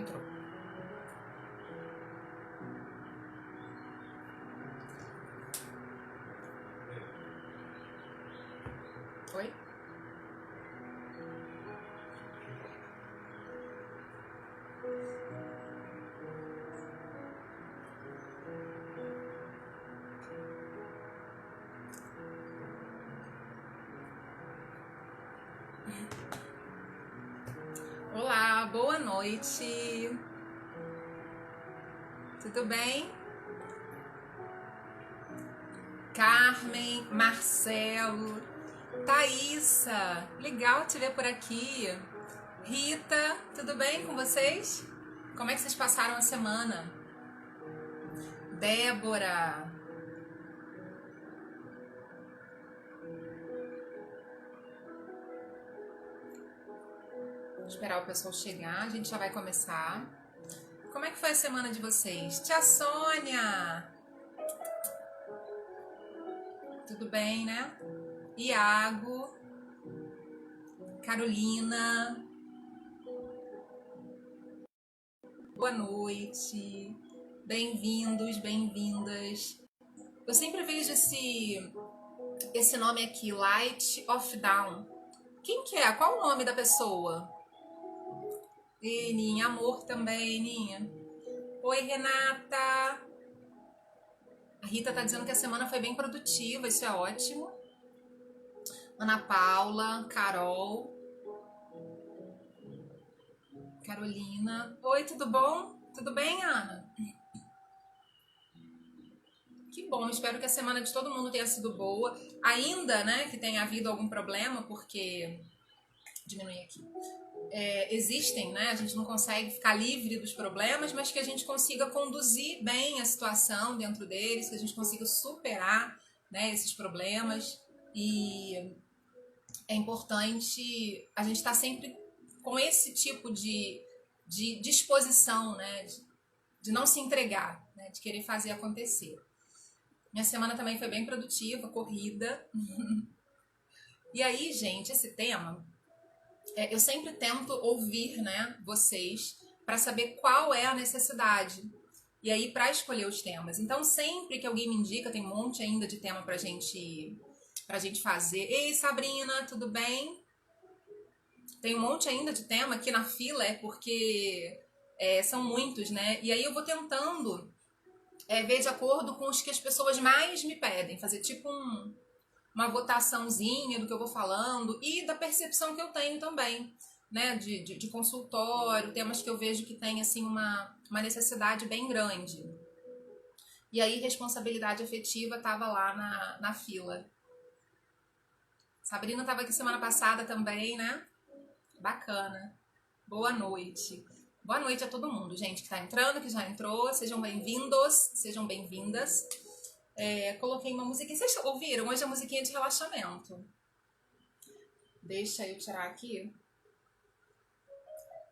entrou. Oi? Olá, boa noite. Tudo bem? Carmen, Marcelo, Thaísa, legal te ver por aqui. Rita, tudo bem com vocês? Como é que vocês passaram a semana? Débora. Vou esperar o pessoal chegar, a gente já vai começar. Como é que foi a semana de vocês? Tia Sônia! Tudo bem, né? Iago, Carolina, boa noite, bem-vindos, bem-vindas. Eu sempre vejo esse nome aqui, Light of Down. Quem que é? Qual o nome da pessoa? E Ninha, amor também, Ninha. Oi, Renata. A Rita tá dizendo que a semana foi bem produtiva, isso é ótimo. Ana Paula, Carol, Carolina. Oi, tudo bom? Tudo bem, Ana? Que bom, espero que a semana de todo mundo tenha sido boa. Ainda, né, que tenha havido algum problema, porque... Diminuir aqui. Existem, né? A gente não consegue ficar livre dos problemas, mas que a gente consiga conduzir bem a situação dentro deles, que a gente consiga superar, né, esses problemas. E é importante a gente estar sempre com esse tipo de disposição, né, de não se entregar, né, de querer fazer acontecer. Minha semana também foi bem produtiva, corrida. E aí, gente, esse tema... eu sempre tento ouvir, né, vocês para saber qual é a necessidade e aí para escolher os temas. Então sempre que alguém me indica, tem um monte ainda de tema pra gente fazer. Ei, Sabrina, tudo bem? Tem um monte ainda de tema aqui na fila, porque são muitos, né? E aí eu vou tentando ver de acordo com os que as pessoas mais me pedem, fazer tipo uma votaçãozinha do que eu vou falando e da percepção que eu tenho também, né, de consultório, temas que eu vejo que tem, assim, uma necessidade bem grande. E aí, responsabilidade afetiva estava lá na fila. Sabrina estava aqui semana passada também, né? Bacana. Boa noite. Boa noite a todo mundo, gente, que está entrando, que já entrou. Sejam bem-vindos, sejam bem-vindas. Coloquei uma musiquinha. Vocês ouviram? Hoje é a musiquinha de relaxamento. Deixa eu tirar aqui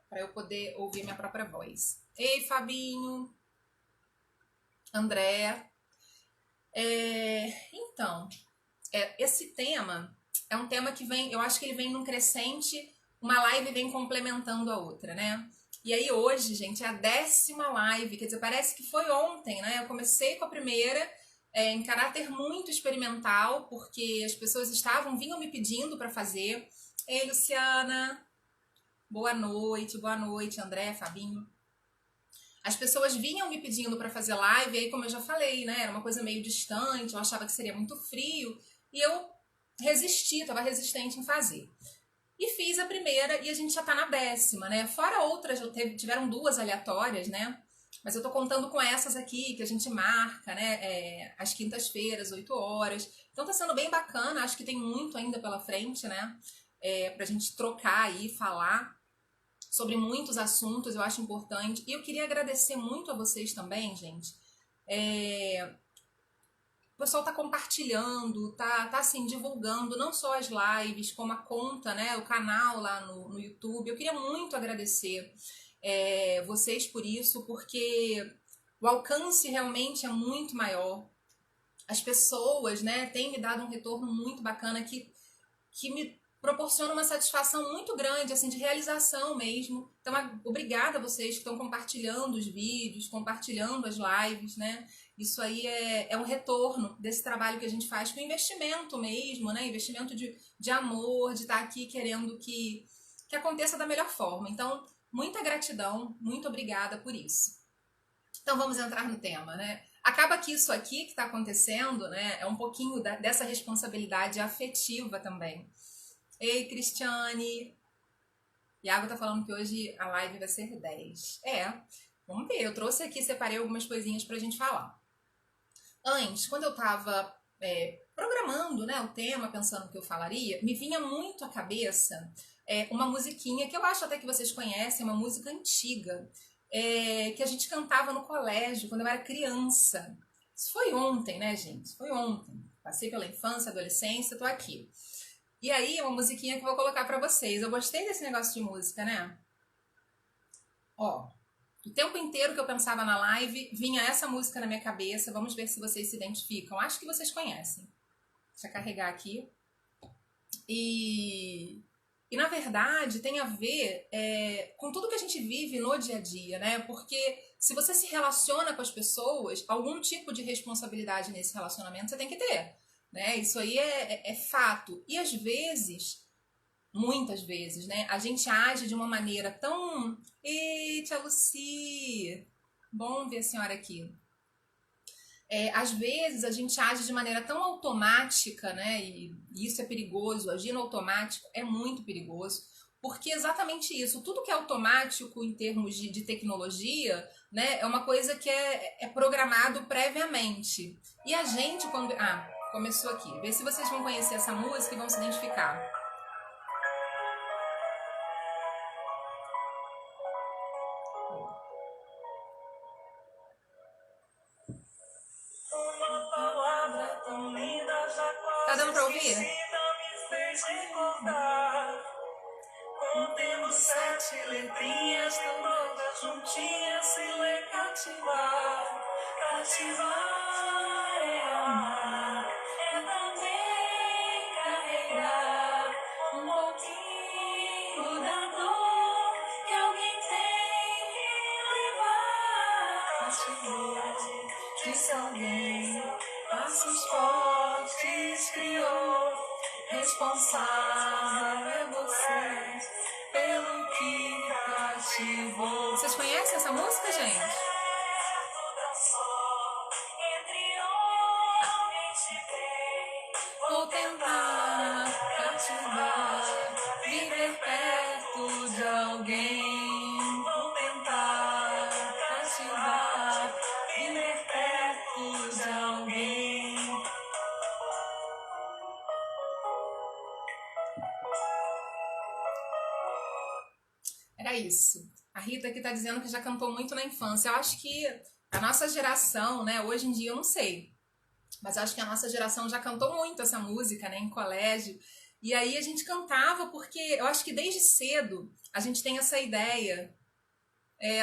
para eu poder ouvir minha própria voz. Ei, Fabinho. André. Então, esse tema é um tema que vem, eu acho que ele vem num crescente, uma live vem complementando a outra, né? E aí hoje, gente, é a 10ª live, quer dizer, parece que foi ontem, né? Eu comecei com a primeira... em caráter muito experimental, porque as pessoas vinham me pedindo para fazer. Ei, Luciana, boa noite, André, Fabinho. As pessoas vinham me pedindo para fazer live, e aí, como eu já falei, né, era uma coisa meio distante, eu achava que seria muito frio, e eu estava resistente em fazer. E fiz a primeira, e a gente já tá na 10ª, né, fora outras, tiveram 2 aleatórias, né, mas eu tô contando com essas aqui, que a gente marca, né, às quintas-feiras, 8 horas. Então tá sendo bem bacana, acho que tem muito ainda pela frente, né, pra gente trocar aí, falar sobre muitos assuntos, eu acho importante. E eu queria agradecer muito a vocês também, gente. O pessoal tá compartilhando, tá assim, divulgando não só as lives, como a conta, né, o canal lá no YouTube. Eu queria muito agradecer vocês por isso, porque o alcance realmente é muito maior. As pessoas, né, têm me dado um retorno muito bacana que me proporciona uma satisfação muito grande, assim, de realização mesmo. Então, obrigada a vocês que estão compartilhando os vídeos, compartilhando as lives, né? Isso aí é um retorno desse trabalho que a gente faz com investimento mesmo, né? Investimento de amor, de estar aqui querendo que aconteça da melhor forma. Então, muita gratidão, muito obrigada por isso. Então, vamos entrar no tema, né? Acaba que isso aqui que está acontecendo, né, é um pouquinho dessa responsabilidade afetiva também. Ei, Cristiane! Iago tá falando que hoje a live vai ser 10. Vamos ver. Eu trouxe aqui, separei algumas coisinhas pra gente falar. Antes, quando eu tava programando, né, o tema, pensando o que eu falaria, me vinha muito à cabeça uma musiquinha que eu acho até que vocês conhecem, uma música antiga, que a gente cantava no colégio quando eu era criança. Isso foi ontem, né, gente? Foi ontem. Passei pela infância, adolescência, tô aqui. E aí, uma musiquinha que eu vou colocar pra vocês. Eu gostei desse negócio de música, né? Ó, o tempo inteiro que eu pensava na live, vinha essa música na minha cabeça. Vamos ver se vocês se identificam. Acho que vocês conhecem. Deixa eu carregar aqui. E na verdade, tem a ver com tudo que a gente vive no dia a dia, né? Porque se você se relaciona com as pessoas, algum tipo de responsabilidade nesse relacionamento você tem que ter, né? Isso aí é fato. E às vezes, muitas vezes, né? A gente age de uma maneira tão... Ei, tia Luci! Bom ver a senhora aqui. Às vezes a gente age de maneira tão automática, né? E isso é perigoso. Agir no automático é muito perigoso, porque exatamente isso, tudo que é automático em termos de tecnologia, né? É uma coisa que é programado previamente. E a gente, quando. Ah, começou aqui. Vê se vocês vão conhecer essa música e vão se identificar. Tá dando pra ouvir? Contendo 7 letrinhas, todas juntinhas, se lê cativar. Cativar é amar, é também carregar um pouquinho da dor que alguém tem que levar. Cativar, disse alguém, passos fortes criou. Responsável é você pelo que cativou. Vocês conhecem essa música, gente? Vou tentar cativar, viver perto de alguém. Vou tentar cativar, viver perto de alguém. Era isso. A Rita aqui tá dizendo que já cantou muito na infância. Eu acho que a nossa geração, né, hoje em dia eu não sei, mas acho que a nossa geração já cantou muito essa música, né, em colégio. E aí a gente cantava porque eu acho que desde cedo a gente tem essa ideia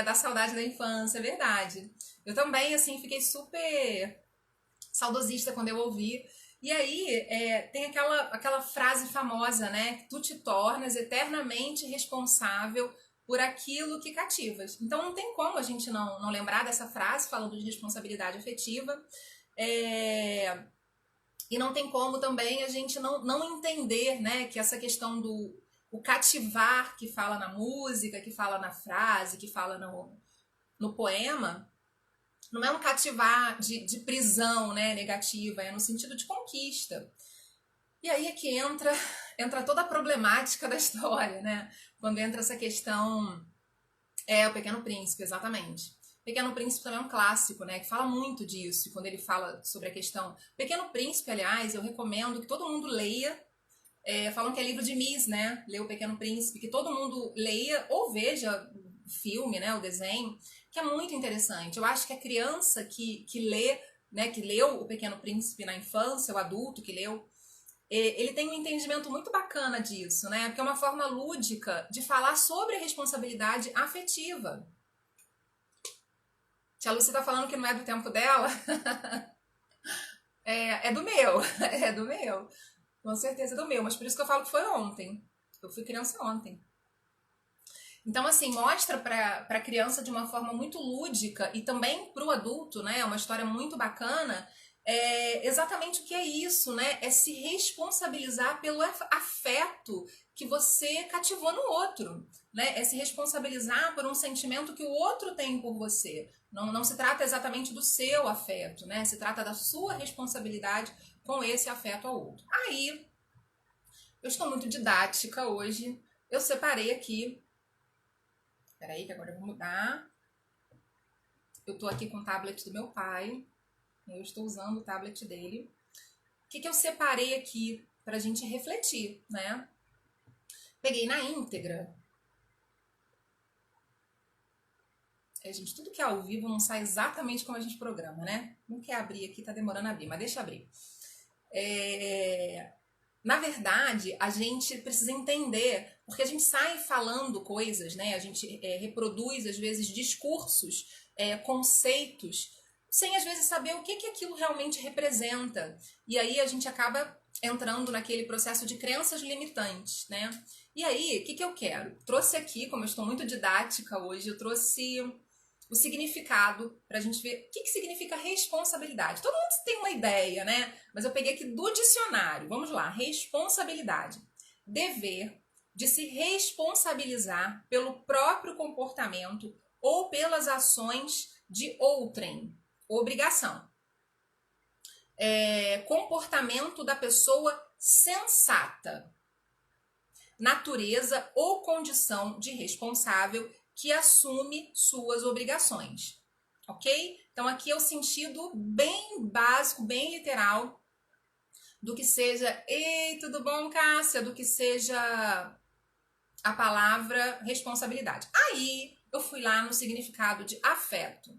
da saudade da infância, é verdade. Eu também, assim, fiquei super saudosista quando eu ouvi. E aí tem aquela frase famosa, né? Tu te tornas eternamente responsável por aquilo que cativas. Então não tem como a gente não lembrar dessa frase falando de responsabilidade afetiva. E não tem como também a gente não entender, né, que essa questão do o cativar que fala na música, que fala na frase, que fala no poema, não é um cativar de prisão, né, negativa, é no sentido de conquista. E aí é que entra toda a problemática da história, né? Quando entra essa questão... o Pequeno Príncipe, exatamente. Pequeno Príncipe também é um clássico, né? Que fala muito disso, quando ele fala sobre a questão... Pequeno Príncipe, aliás, eu recomendo que todo mundo leia. Falam que é livro de Miss, né? Ler o Pequeno Príncipe, que todo mundo leia ou veja o filme, né? O desenho, que é muito interessante. Eu acho que a criança que lê, né? Que leu o Pequeno Príncipe na infância, o adulto que leu, ele tem um entendimento muito bacana disso, né? Porque é uma forma lúdica de falar sobre a responsabilidade afetiva. Tia Lucy tá falando que não é do tempo dela. É do meu, é do meu. Com certeza do meu, mas por isso que eu falo que foi ontem. Eu fui criança ontem. Então, assim, mostra para a criança de uma forma muito lúdica e também para o adulto, né? É uma história muito bacana. Exatamente o que é isso, né? É se responsabilizar pelo afeto que você cativou no outro, né? É se responsabilizar por um sentimento que o outro tem por você. Não se trata exatamente do seu afeto, né? Se trata da sua responsabilidade com esse afeto ao outro. Aí, eu estou muito didática hoje. Eu separei aqui. Peraí, que agora eu vou mudar. Eu estou aqui com o tablet do meu pai. Eu estou usando o tablet dele. O que eu separei aqui para a gente refletir, né? Peguei na íntegra. Gente, tudo que é ao vivo não sai exatamente como a gente programa, né? Não quer abrir aqui, tá demorando a abrir, mas deixa abrir. Na verdade, a gente precisa entender, porque a gente sai falando coisas, né? A gente reproduz, às vezes, discursos, conceitos, sem, às vezes, saber o que aquilo realmente representa. E aí a gente acaba entrando naquele processo de crenças limitantes, né? E aí, o que eu quero? Trouxe aqui, como eu estou muito didática hoje, eu trouxe o significado para a gente ver o que significa responsabilidade. Todo mundo tem uma ideia, né? Mas eu peguei aqui do dicionário. Vamos lá. Responsabilidade. Dever de se responsabilizar pelo próprio comportamento ou pelas ações de outrem. Obrigação. Comportamento da pessoa sensata. Natureza ou condição de responsável que assume suas obrigações, ok? Então aqui é o sentido bem básico, bem literal do que seja, ei, tudo bom, Cássia? Do que seja a palavra responsabilidade. Aí eu fui lá no significado de afeto.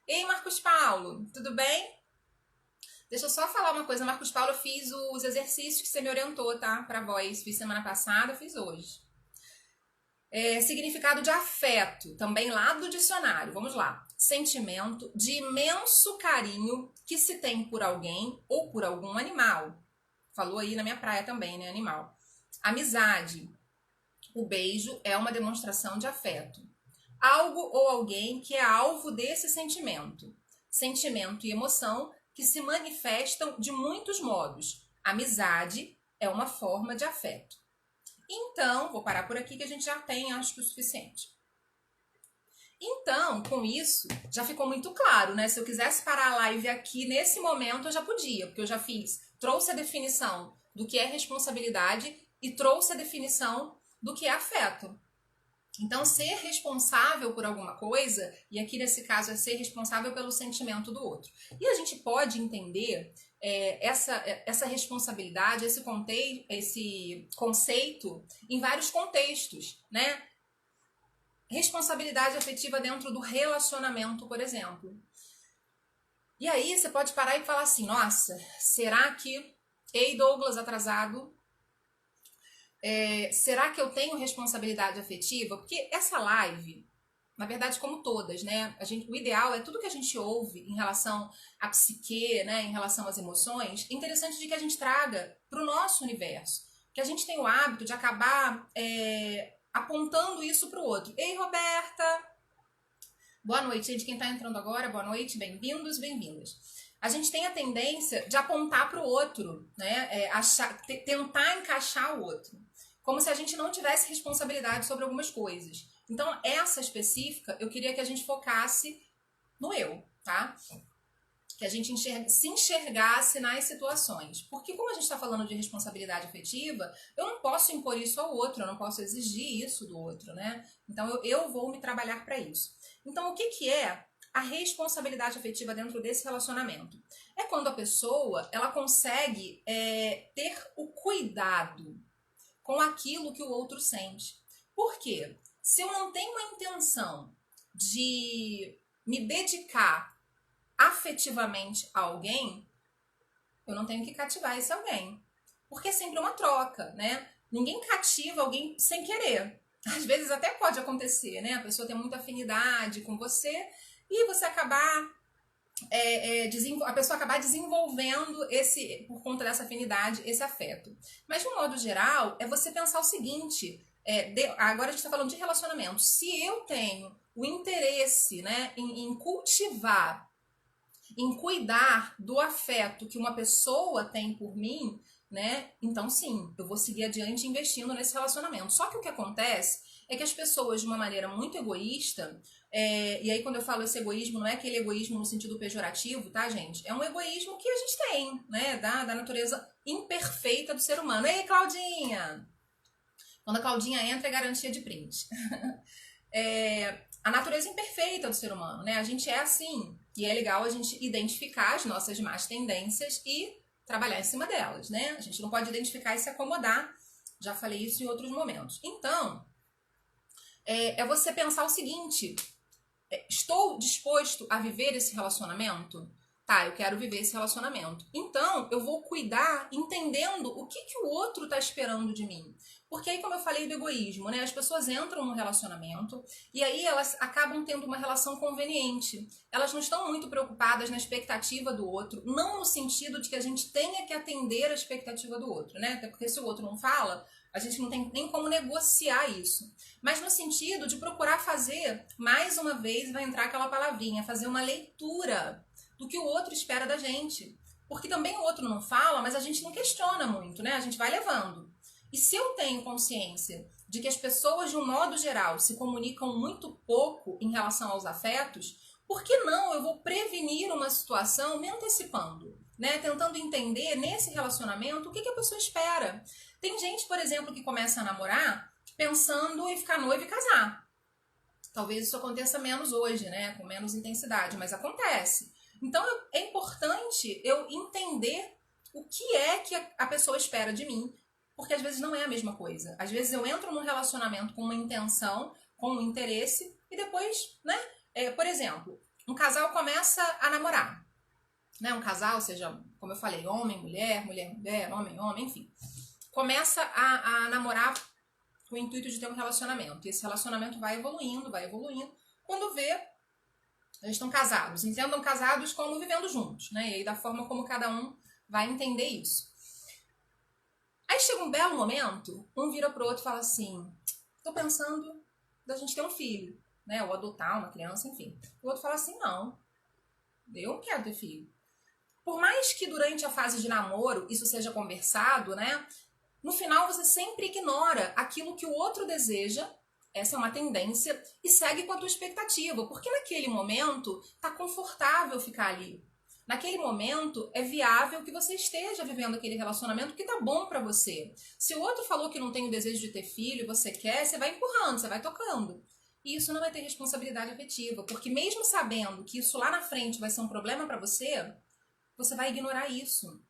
Ei, Marcos Paulo, tudo bem? Deixa eu só falar uma coisa, Marcos Paulo, eu fiz os exercícios que você me orientou, tá? Pra voz, fiz semana passada, fiz hoje. Significado de afeto, também lá do dicionário. Vamos lá. Sentimento de imenso carinho que se tem por alguém ou por algum animal. Falou aí na minha praia também, né? Animal. Amizade. O beijo é uma demonstração de afeto. Algo ou alguém que é alvo desse sentimento. Sentimento e emoção que se manifestam de muitos modos. Amizade é uma forma de afeto. Então, vou parar por aqui que a gente já tem, acho que o suficiente. Então, com isso, já ficou muito claro, né? Se eu quisesse parar a live aqui nesse momento, eu já podia, porque eu já trouxe a definição do que é responsabilidade e trouxe a definição do que é afeto. Então, ser responsável por alguma coisa, e aqui nesse caso é ser responsável pelo sentimento do outro. E a gente pode entender essa responsabilidade, esse conceito em vários contextos, né? Responsabilidade afetiva dentro do relacionamento, por exemplo. E aí você pode parar e falar assim, nossa, será que, ei Douglas atrasado, será que eu tenho responsabilidade afetiva? Porque essa live, na verdade, como todas, né? O ideal é tudo que a gente ouve em relação à psique, né? Em relação às emoções, é interessante de que a gente traga para o nosso universo. Que a gente tem o hábito de acabar apontando isso para o outro. Ei, Roberta! Boa noite, gente. Quem está entrando agora, boa noite, bem-vindos, bem-vindas. A gente tem a tendência de apontar para o outro, né? Tentar encaixar o outro. Como se a gente não tivesse responsabilidade sobre algumas coisas. Então, essa específica, eu queria que a gente focasse no eu, tá? Que a gente se enxergasse nas situações. Porque como a gente está falando de responsabilidade afetiva, eu não posso impor isso ao outro, eu não posso exigir isso do outro, né? Então, eu vou me trabalhar para isso. Então, o que é a responsabilidade afetiva dentro desse relacionamento? É quando a pessoa, ela consegue ter o cuidado com aquilo que o outro sente. Por quê? Se eu não tenho a intenção de me dedicar afetivamente a alguém, eu não tenho que cativar esse alguém. Porque é sempre uma troca, né? Ninguém cativa alguém sem querer. Às vezes até pode acontecer, né? A pessoa tem muita afinidade com você e você acabar a pessoa acabar desenvolvendo por conta dessa afinidade, esse afeto. Mas, de um modo geral, é você pensar o seguinte, agora a gente está falando de relacionamento. Se eu tenho o interesse, né, em cultivar, em cuidar do afeto que uma pessoa tem por mim, né, então sim, eu vou seguir adiante investindo nesse relacionamento. Só que o que acontece é que as pessoas, de uma maneira muito egoísta, e aí quando eu falo esse egoísmo, não é aquele egoísmo no sentido pejorativo, tá, gente? É um egoísmo que a gente tem, né, da natureza imperfeita do ser humano. Ei, Claudinha! Quando a Claudinha entra, é garantia de print. A natureza imperfeita do ser humano, né? A gente é assim. E é legal a gente identificar as nossas más tendências e trabalhar em cima delas, né? A gente não pode identificar e se acomodar. Já falei isso em outros momentos. Então, é você pensar o seguinte: estou disposto a viver esse relacionamento? Tá, eu quero viver esse relacionamento. Então, eu vou cuidar entendendo o que o outro tá esperando de mim. Porque aí, como eu falei do egoísmo, né? As pessoas entram num relacionamento e aí elas acabam tendo uma relação conveniente. Elas não estão muito preocupadas na expectativa do outro, não no sentido de que a gente tenha que atender a expectativa do outro, né? Até porque se o outro não fala, a gente não tem nem como negociar isso. Mas no sentido de procurar fazer, mais uma vez vai entrar aquela palavrinha, fazer uma leitura do que o outro espera da gente. Porque também o outro não fala, mas a gente não questiona muito, né? A gente vai levando. E se eu tenho consciência de que as pessoas, de um modo geral, se comunicam muito pouco em relação aos afetos, por que não eu vou prevenir uma situação me antecipando, né? Tentando entender nesse relacionamento o que a pessoa espera. Tem gente, por exemplo, que começa a namorar pensando em ficar noiva e casar. Talvez isso aconteça menos hoje, né? Com menos intensidade, mas acontece. Então é importante eu entender o que é que a pessoa espera de mim, porque às vezes não é a mesma coisa. Às vezes eu entro num relacionamento com uma intenção, com um interesse, e depois, né? Por exemplo, um casal começa a namorar. Né? Um casal, seja, como eu falei, homem, mulher, mulher, mulher, homem, homem, enfim. Começa a namorar com o intuito de ter um relacionamento. E esse relacionamento vai evoluindo, vai evoluindo. Quando vê, eles estão casados. Entendam casados como vivendo juntos, né? E aí da forma como cada um vai entender isso. Aí chega um belo momento, um vira pro outro e fala assim, tô pensando da gente ter um filho, né? Ou adotar uma criança, enfim. O outro fala assim, não, eu não quero ter filho. Por mais que durante a fase de namoro isso seja conversado, né? No final você sempre ignora aquilo que o outro deseja, essa é uma tendência, e segue com a tua expectativa, porque naquele momento tá confortável ficar ali. Naquele momento é viável que você esteja vivendo aquele relacionamento que tá bom pra você. Se o outro falou que não tem o desejo de ter filho e você quer, você vai empurrando, você vai tocando. E isso não vai ter responsabilidade afetiva, porque mesmo sabendo que isso lá na frente vai ser um problema pra você, você vai ignorar isso.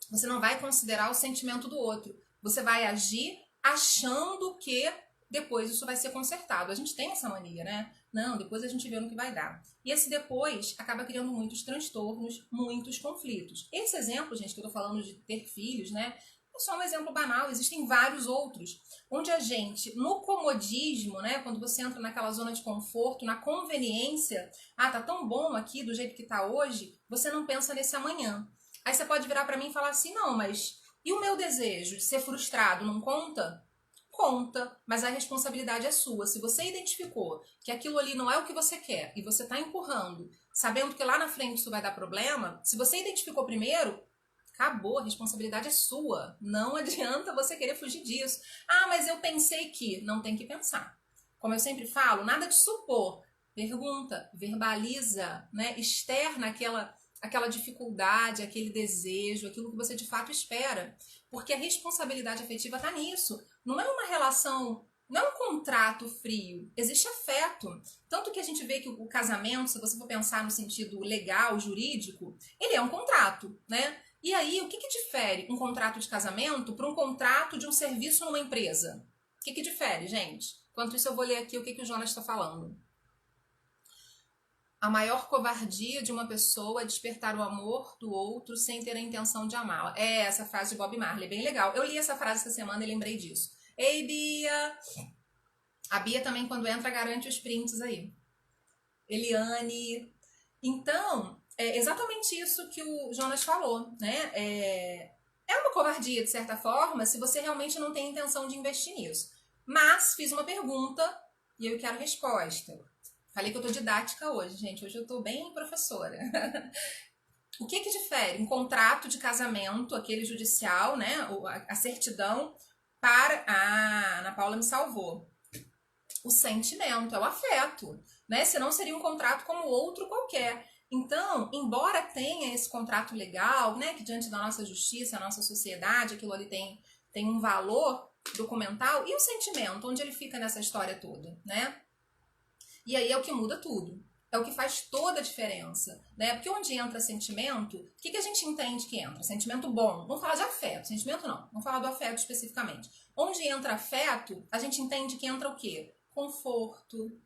Você não vai considerar o sentimento do outro. Você vai agir achando que depois isso vai ser consertado. A gente tem essa mania, né? Não, depois a gente vê no que vai dar. E esse depois acaba criando muitos transtornos, muitos conflitos. Esse exemplo, gente, que eu tô falando de ter filhos, né? É só um exemplo banal, existem vários outros. Onde a gente, no comodismo, né? Quando você entra naquela zona de conforto, na conveniência, tá tão bom aqui do jeito que tá hoje, você não pensa nesse amanhã. Aí você pode virar pra mim e falar assim, não, mas e o meu desejo de ser frustrado não conta? Conta, mas a responsabilidade é sua. Se você identificou que aquilo ali não é o que você quer e você tá empurrando, sabendo que lá na frente isso vai dar problema, se você identificou primeiro, acabou, a responsabilidade é sua. Não adianta você querer fugir disso. Mas eu pensei que. Não tem que pensar. Como eu sempre falo, nada de supor. Pergunta, verbaliza, né? Externa aquela dificuldade, aquele desejo, aquilo que você de fato espera. Porque a responsabilidade afetiva está nisso. Não é uma relação, não é um contrato frio, existe afeto. Tanto que a gente vê que o casamento, se você for pensar no sentido legal, jurídico, ele é um contrato, né? E aí, o que difere um contrato de casamento para um contrato de um serviço numa empresa? O que difere, gente? Enquanto isso, eu vou ler aqui o que o Jonas está falando. A maior covardia de uma pessoa é despertar o amor do outro sem ter a intenção de amá-la. É essa frase de Bob Marley, bem legal. Eu li essa frase essa semana e lembrei disso. Ei, Bia! A Bia também, quando entra, garante os prints aí. Eliane. Então, é exatamente isso que o Jonas falou, né? É uma covardia, de certa forma, se você realmente não tem intenção de investir nisso. Mas fiz uma pergunta e eu quero resposta. Falei que eu tô didática hoje, gente. Hoje eu tô bem professora. O que difere um contrato de casamento, aquele judicial, né? A certidão, para. Ah, Ana Paula me salvou. O sentimento, é o afeto, né? Senão seria um contrato como outro qualquer. Então, embora tenha esse contrato legal, né, que diante da nossa justiça, a nossa sociedade, aquilo ali tem um valor documental, e o sentimento, onde ele fica nessa história toda, né? E aí é o que muda tudo. É o que faz toda a diferença, né? Porque onde entra sentimento, o que a gente entende que entra? Sentimento bom. Vamos falar de afeto. Sentimento não. Vamos falar do afeto especificamente. Onde entra afeto, a gente entende que entra o quê? Conforto,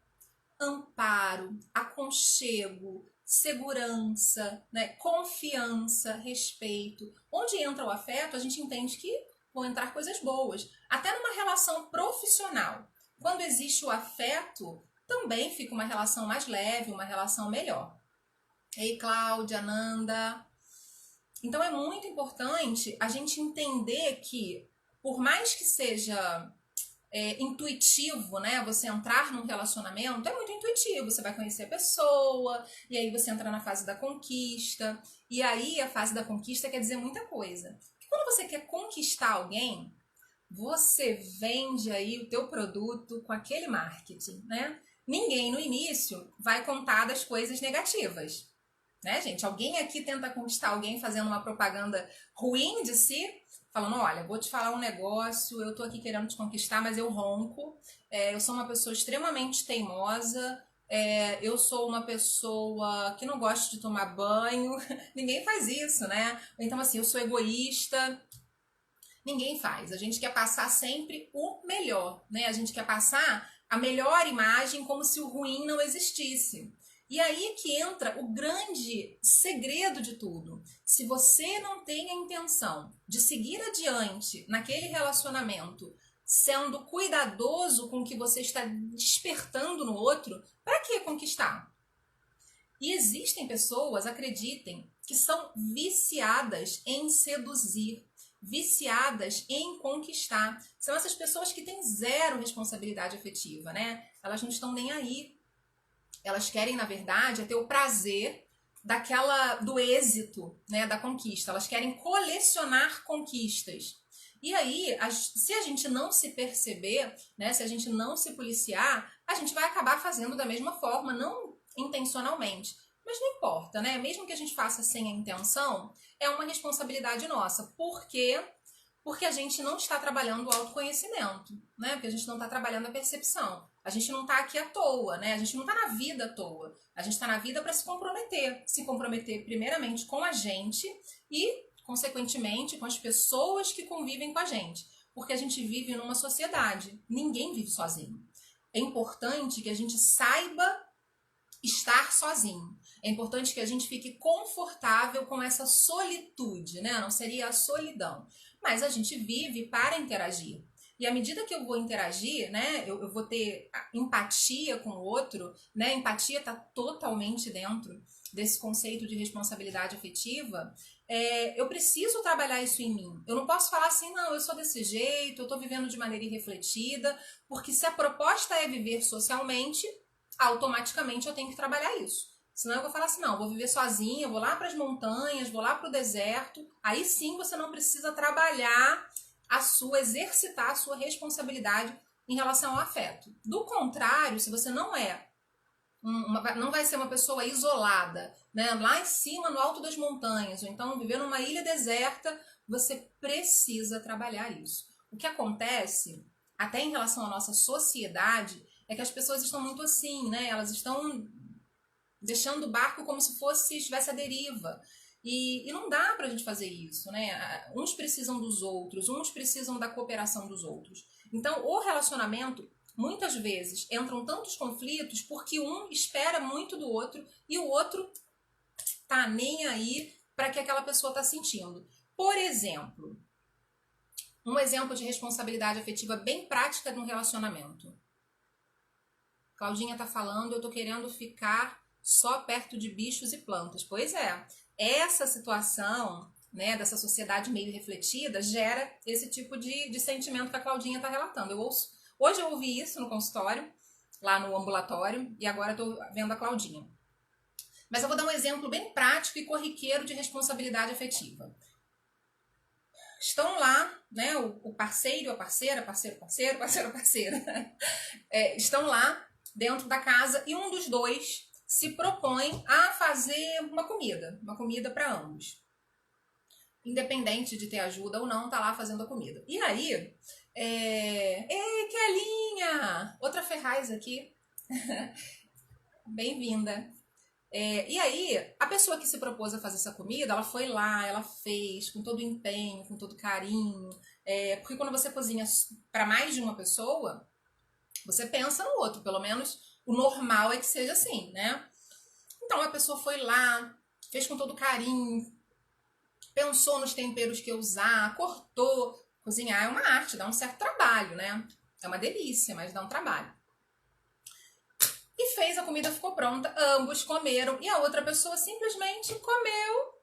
amparo, aconchego, segurança, né? Confiança, respeito. Onde entra o afeto, a gente entende que vão entrar coisas boas. Até numa relação profissional. Quando existe o afeto, também fica uma relação mais leve, uma relação melhor. Ei, Cláudia, Nanda. Então é muito importante a gente entender que, por mais que seja intuitivo, né? Você entrar num relacionamento é muito intuitivo. Você vai conhecer a pessoa, e aí você entra na fase da conquista. E aí a fase da conquista quer dizer muita coisa. Porque quando você quer conquistar alguém, você vende aí o teu produto com aquele marketing, né? Ninguém no início vai contar das coisas negativas, né, gente? Alguém aqui tenta conquistar alguém fazendo uma propaganda ruim de si, falando, olha, vou te falar um negócio, eu tô aqui querendo te conquistar, mas eu ronco, eu sou uma pessoa extremamente teimosa, eu sou uma pessoa que não gosta de tomar banho, ninguém faz isso, né? Então, assim, eu sou egoísta, ninguém faz. A gente quer passar sempre o melhor, né? A gente quer passar a melhor imagem como se o ruim não existisse. E aí que entra o grande segredo de tudo. Se você não tem a intenção de seguir adiante naquele relacionamento, sendo cuidadoso com o que você está despertando no outro, para que conquistar? E existem pessoas, acreditem, que são viciadas em seduzir, viciadas em conquistar. São essas pessoas que têm zero responsabilidade afetiva, né? Elas não estão nem aí. Elas querem, na verdade, ter o prazer do êxito, né, da conquista. Elas querem colecionar conquistas. E aí, se a gente não se perceber, né, se a gente não se policiar, a gente vai acabar fazendo da mesma forma, não intencionalmente. Mas não importa, né? Mesmo que a gente faça sem a intenção, é uma responsabilidade nossa. Por quê? Porque a gente não está trabalhando o autoconhecimento, né? Porque a gente não está trabalhando a percepção. A gente não está aqui à toa, né? A gente não está na vida à toa. A gente está na vida para se comprometer. Se comprometer primeiramente com a gente e, consequentemente, com as pessoas que convivem com a gente. Porque a gente vive numa sociedade. Ninguém vive sozinho. É importante que a gente saiba estar sozinho. É importante que a gente fique confortável com essa solitude, né? Não seria a solidão. Mas a gente vive para interagir. E à medida que eu vou interagir, né, eu vou ter empatia com o outro, né? Empatia está totalmente dentro desse conceito de responsabilidade afetiva. Eu preciso trabalhar isso em mim. Eu não posso falar assim, não, eu sou desse jeito, eu estou vivendo de maneira irrefletida, porque se a proposta é viver socialmente, automaticamente eu tenho que trabalhar isso. Senão eu vou falar assim, não, eu vou viver sozinha, eu vou lá para as montanhas, vou lá para o deserto. Aí sim você não precisa trabalhar exercitar a sua responsabilidade em relação ao afeto. Do contrário, se você não não vai ser uma pessoa isolada, né, lá em cima, no alto das montanhas, ou então viver numa ilha deserta, você precisa trabalhar isso. O que acontece, até em relação à nossa sociedade, é que as pessoas estão muito assim, né? Elas estão deixando o barco como se estivesse à deriva. E não dá pra gente fazer isso, né? Uns precisam dos outros, uns precisam da cooperação dos outros. Então, o relacionamento, muitas vezes, entram tantos conflitos porque um espera muito do outro e o outro tá nem aí para que aquela pessoa tá sentindo. Por exemplo, um exemplo de responsabilidade afetiva bem prática no relacionamento. Claudinha tá falando, eu tô querendo ficar só perto de bichos e plantas. Pois é, essa situação, né, dessa sociedade meio refletida gera esse tipo de sentimento que a Claudinha está relatando. Hoje eu ouvi isso no consultório, lá no ambulatório, e agora estou vendo a Claudinha. Mas eu vou dar um exemplo bem prático e corriqueiro de responsabilidade afetiva. Estão lá, né, o parceiro, a parceira, estão lá dentro da casa e um dos dois se propõe a fazer uma comida para ambos. Independente de ter ajuda ou não, tá lá fazendo a comida. E aí, ei, Kelinha! Outra Ferraz aqui. Bem-vinda. E aí, a pessoa que se propôs a fazer essa comida, ela foi lá, ela fez com todo empenho, com todo carinho. Porque quando você cozinha para mais de uma pessoa, você pensa no outro. Pelo menos o normal é que seja assim, né? Então, a pessoa foi lá, fez com todo carinho, pensou nos temperos que ia usar, cortou. Cozinhar é uma arte, dá um certo trabalho, né? É uma delícia, mas dá um trabalho. E fez, a comida ficou pronta, ambos comeram e a outra pessoa simplesmente comeu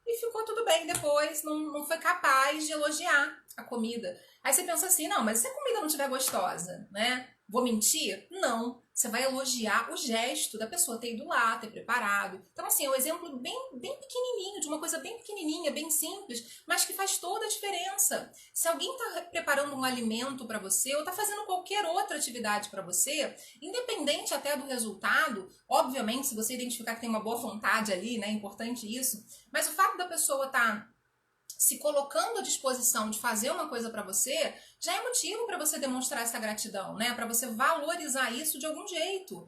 e ficou tudo bem depois, não foi capaz de elogiar a comida. Aí você pensa assim, não, mas se a comida não estiver gostosa, né? Vou mentir? Não. Você vai elogiar o gesto da pessoa ter ido lá, ter preparado. Então, assim, é um exemplo bem pequenininho, de uma coisa bem pequenininha, bem simples, mas que faz toda a diferença. Se alguém está preparando um alimento para você ou está fazendo qualquer outra atividade para você, independente até do resultado, obviamente, se você identificar que tem uma boa vontade ali, né, é importante isso, mas o fato da pessoa estar se colocando à disposição de fazer uma coisa para você, já é motivo para você demonstrar essa gratidão, né? Para você valorizar isso de algum jeito.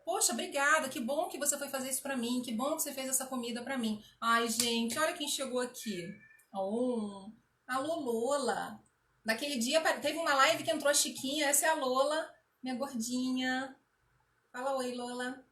Poxa, obrigada, que bom que você foi fazer isso para mim, que bom que você fez essa comida para mim. Ai, gente, olha quem chegou aqui. Alô, Lola. Naquele dia teve uma live que entrou a Chiquinha, essa é a Lola, minha gordinha. Fala oi, Lola.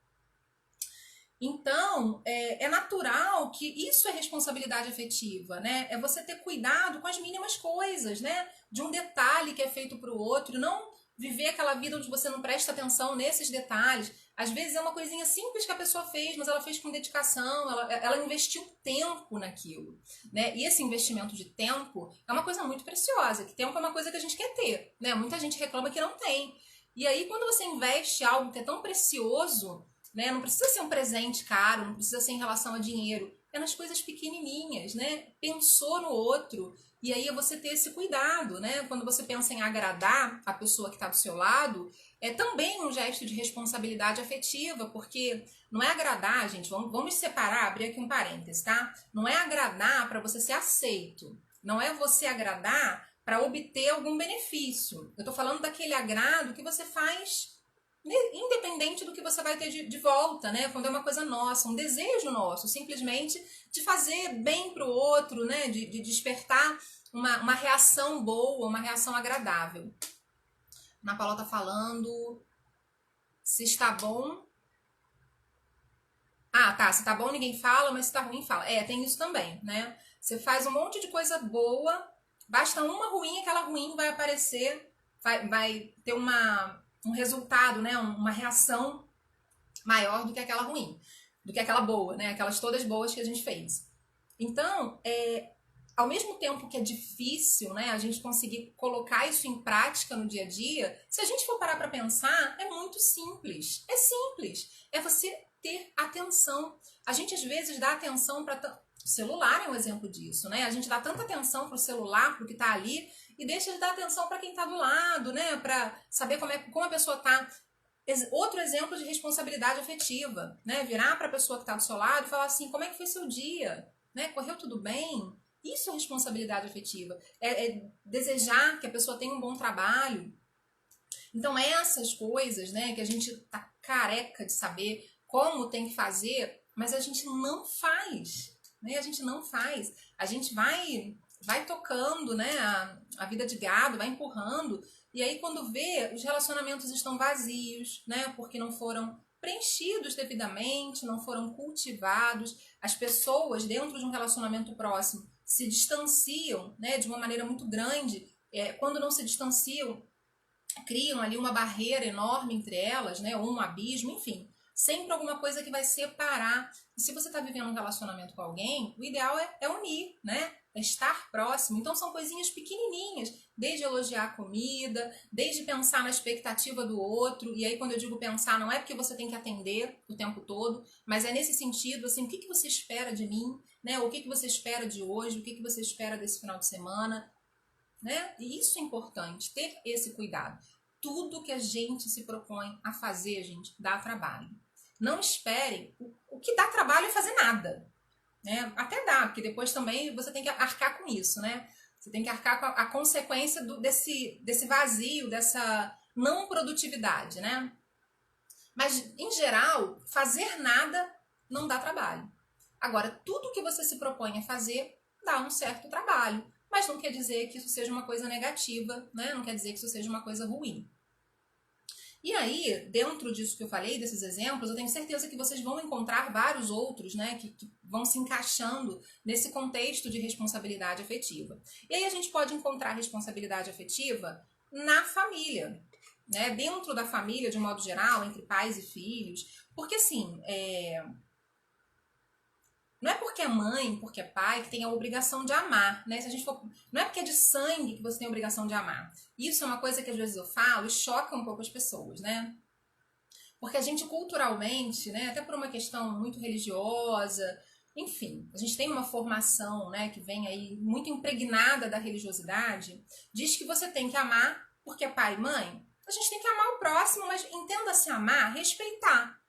Então, é natural que isso é responsabilidade afetiva, né? É você ter cuidado com as mínimas coisas, né? De um detalhe que é feito para o outro, não viver aquela vida onde você não presta atenção nesses detalhes. Às vezes é uma coisinha simples que a pessoa fez, mas ela fez com dedicação, ela investiu tempo naquilo, né? E esse investimento de tempo é uma coisa muito preciosa, que tempo é uma coisa que a gente quer ter, né? Muita gente reclama que não tem. E aí, quando você investe algo que é tão precioso, né? Não precisa ser um presente caro, não precisa ser em relação a dinheiro. É nas coisas pequenininhas, né? Pensou no outro. E aí é você ter esse cuidado, né? Quando você pensa em agradar a pessoa que está do seu lado, é também um gesto de responsabilidade afetiva, porque não é agradar, gente, vamos separar, abrir aqui um parênteses, tá? Não é agradar para você ser aceito. Não é você agradar para obter algum benefício. Eu tô falando daquele agrado que você faz independente do que você vai ter de volta, né? Quando é uma coisa nossa, um desejo nosso, simplesmente de fazer bem para o outro, né? De despertar uma reação boa, uma reação agradável. Ana Paula tá falando se está bom. Ah, tá, se tá bom ninguém fala, mas se tá ruim fala. Tem isso também, né? Você faz um monte de coisa boa, basta uma ruim, aquela ruim vai aparecer, vai ter um resultado, né? Uma reação maior do que aquela ruim, do que aquela boa, né? Aquelas todas boas que a gente fez. Então, ao mesmo tempo que é difícil, né, a gente conseguir colocar isso em prática no dia a dia, se a gente for parar para pensar, é muito simples. É simples. É você ter atenção. A gente às vezes dá atenção para o celular é um exemplo disso, né? A gente dá tanta atenção para o celular, para o que está ali, e deixa de dar atenção para quem está do lado, né? Para saber como a pessoa está. Outro exemplo de responsabilidade afetiva, né? Virar para a pessoa que está do seu lado e falar assim, como é que foi seu dia? Né? Correu tudo bem? Isso é responsabilidade afetiva. É desejar que a pessoa tenha um bom trabalho. Então, essas coisas, né, que a gente tá careca de saber como tem que fazer, mas a gente não faz, né? A gente não faz. A gente vai tocando, né, a vida de gado, vai empurrando, e aí quando vê, os relacionamentos estão vazios, né, porque não foram preenchidos devidamente, não foram cultivados. As pessoas dentro de um relacionamento próximo se distanciam, né, de uma maneira muito grande. Quando não se distanciam, criam ali uma barreira enorme entre elas, né, ou um abismo, enfim. sempre alguma coisa que vai separar. E se você está vivendo um relacionamento com alguém, o ideal é unir, né? É estar próximo. Então são coisinhas pequenininhas, desde elogiar a comida, desde pensar na expectativa do outro. E aí quando eu digo pensar, não é porque você tem que atender o tempo todo, mas é nesse sentido, assim, o que você espera de mim, né? O que você espera de hoje, o que você espera desse final de semana, né? E isso é importante, ter esse cuidado. Tudo que a gente se propõe a fazer, gente, dá trabalho. Não esperem. O que dá trabalho é fazer nada. Né? Até dá, porque depois também você tem que arcar com isso, né? Você tem que arcar com a consequência desse vazio, dessa não produtividade, né? Mas, em geral, fazer nada não dá trabalho. Agora, tudo que você se propõe a fazer dá um certo trabalho, mas não quer dizer que isso seja uma coisa negativa, né? Não quer dizer que isso seja uma coisa ruim. E aí, dentro disso que eu falei, desses exemplos, eu tenho certeza que vocês vão encontrar vários outros, né, que vão se encaixando nesse contexto de responsabilidade afetiva. E aí a gente pode encontrar responsabilidade afetiva na família, né, dentro da família, de um modo geral, entre pais e filhos, porque assim, não é porque é mãe, porque é pai, que tem a obrigação de amar, né? Se a gente for, não é porque é de sangue que você tem a obrigação de amar. Isso é uma coisa que às vezes eu falo e choca um pouco as pessoas, né? Porque a gente culturalmente, né, até por uma questão muito religiosa, enfim, a gente tem uma formação, né, que vem aí muito impregnada da religiosidade, diz que você tem que amar porque é pai e mãe. A gente tem que amar o próximo, mas entenda-se amar, respeitar.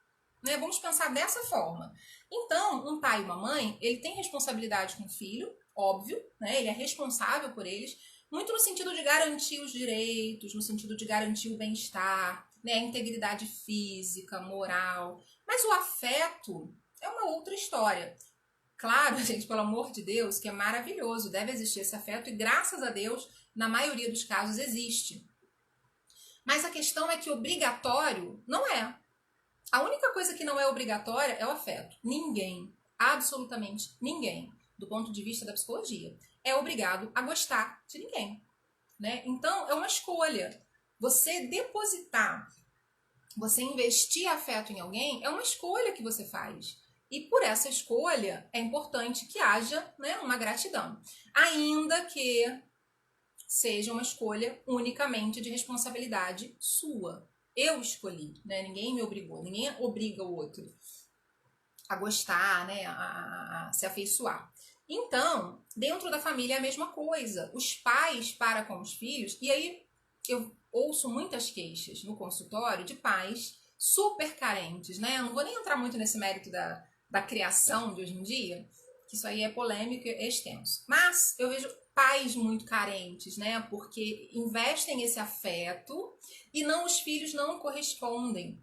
Né? Vamos pensar dessa forma. Então, um pai e uma mãe, ele tem responsabilidade com o filho, óbvio, né? Ele é responsável por eles, muito no sentido de garantir os direitos, no sentido de garantir o bem-estar, né? A integridade física, moral. Mas o afeto é uma outra história. Claro, gente, pelo amor de Deus, que é maravilhoso, deve existir esse afeto e graças a Deus, na maioria dos casos, existe. Mas a questão é que obrigatório não é. A única coisa que não é obrigatória é o afeto. Ninguém, absolutamente ninguém, do ponto de vista da psicologia, é obrigado a gostar de ninguém. Né? Então, é uma escolha. Você depositar, você investir afeto em alguém, é uma escolha que você faz. E por essa escolha, é importante que haja, né, uma gratidão. Ainda que seja uma escolha unicamente de responsabilidade sua. Eu escolhi, né? Ninguém me obrigou, ninguém obriga o outro a gostar, né? A se afeiçoar. Então, dentro da família é a mesma coisa. Os pais para com os filhos, e aí eu ouço muitas queixas no consultório de pais super carentes, né? Eu não vou nem entrar muito nesse mérito da criação de hoje em dia, que isso aí é polêmico e é extenso. Mas eu vejo pais muito carentes, né? Porque investem esse afeto e não, os filhos não correspondem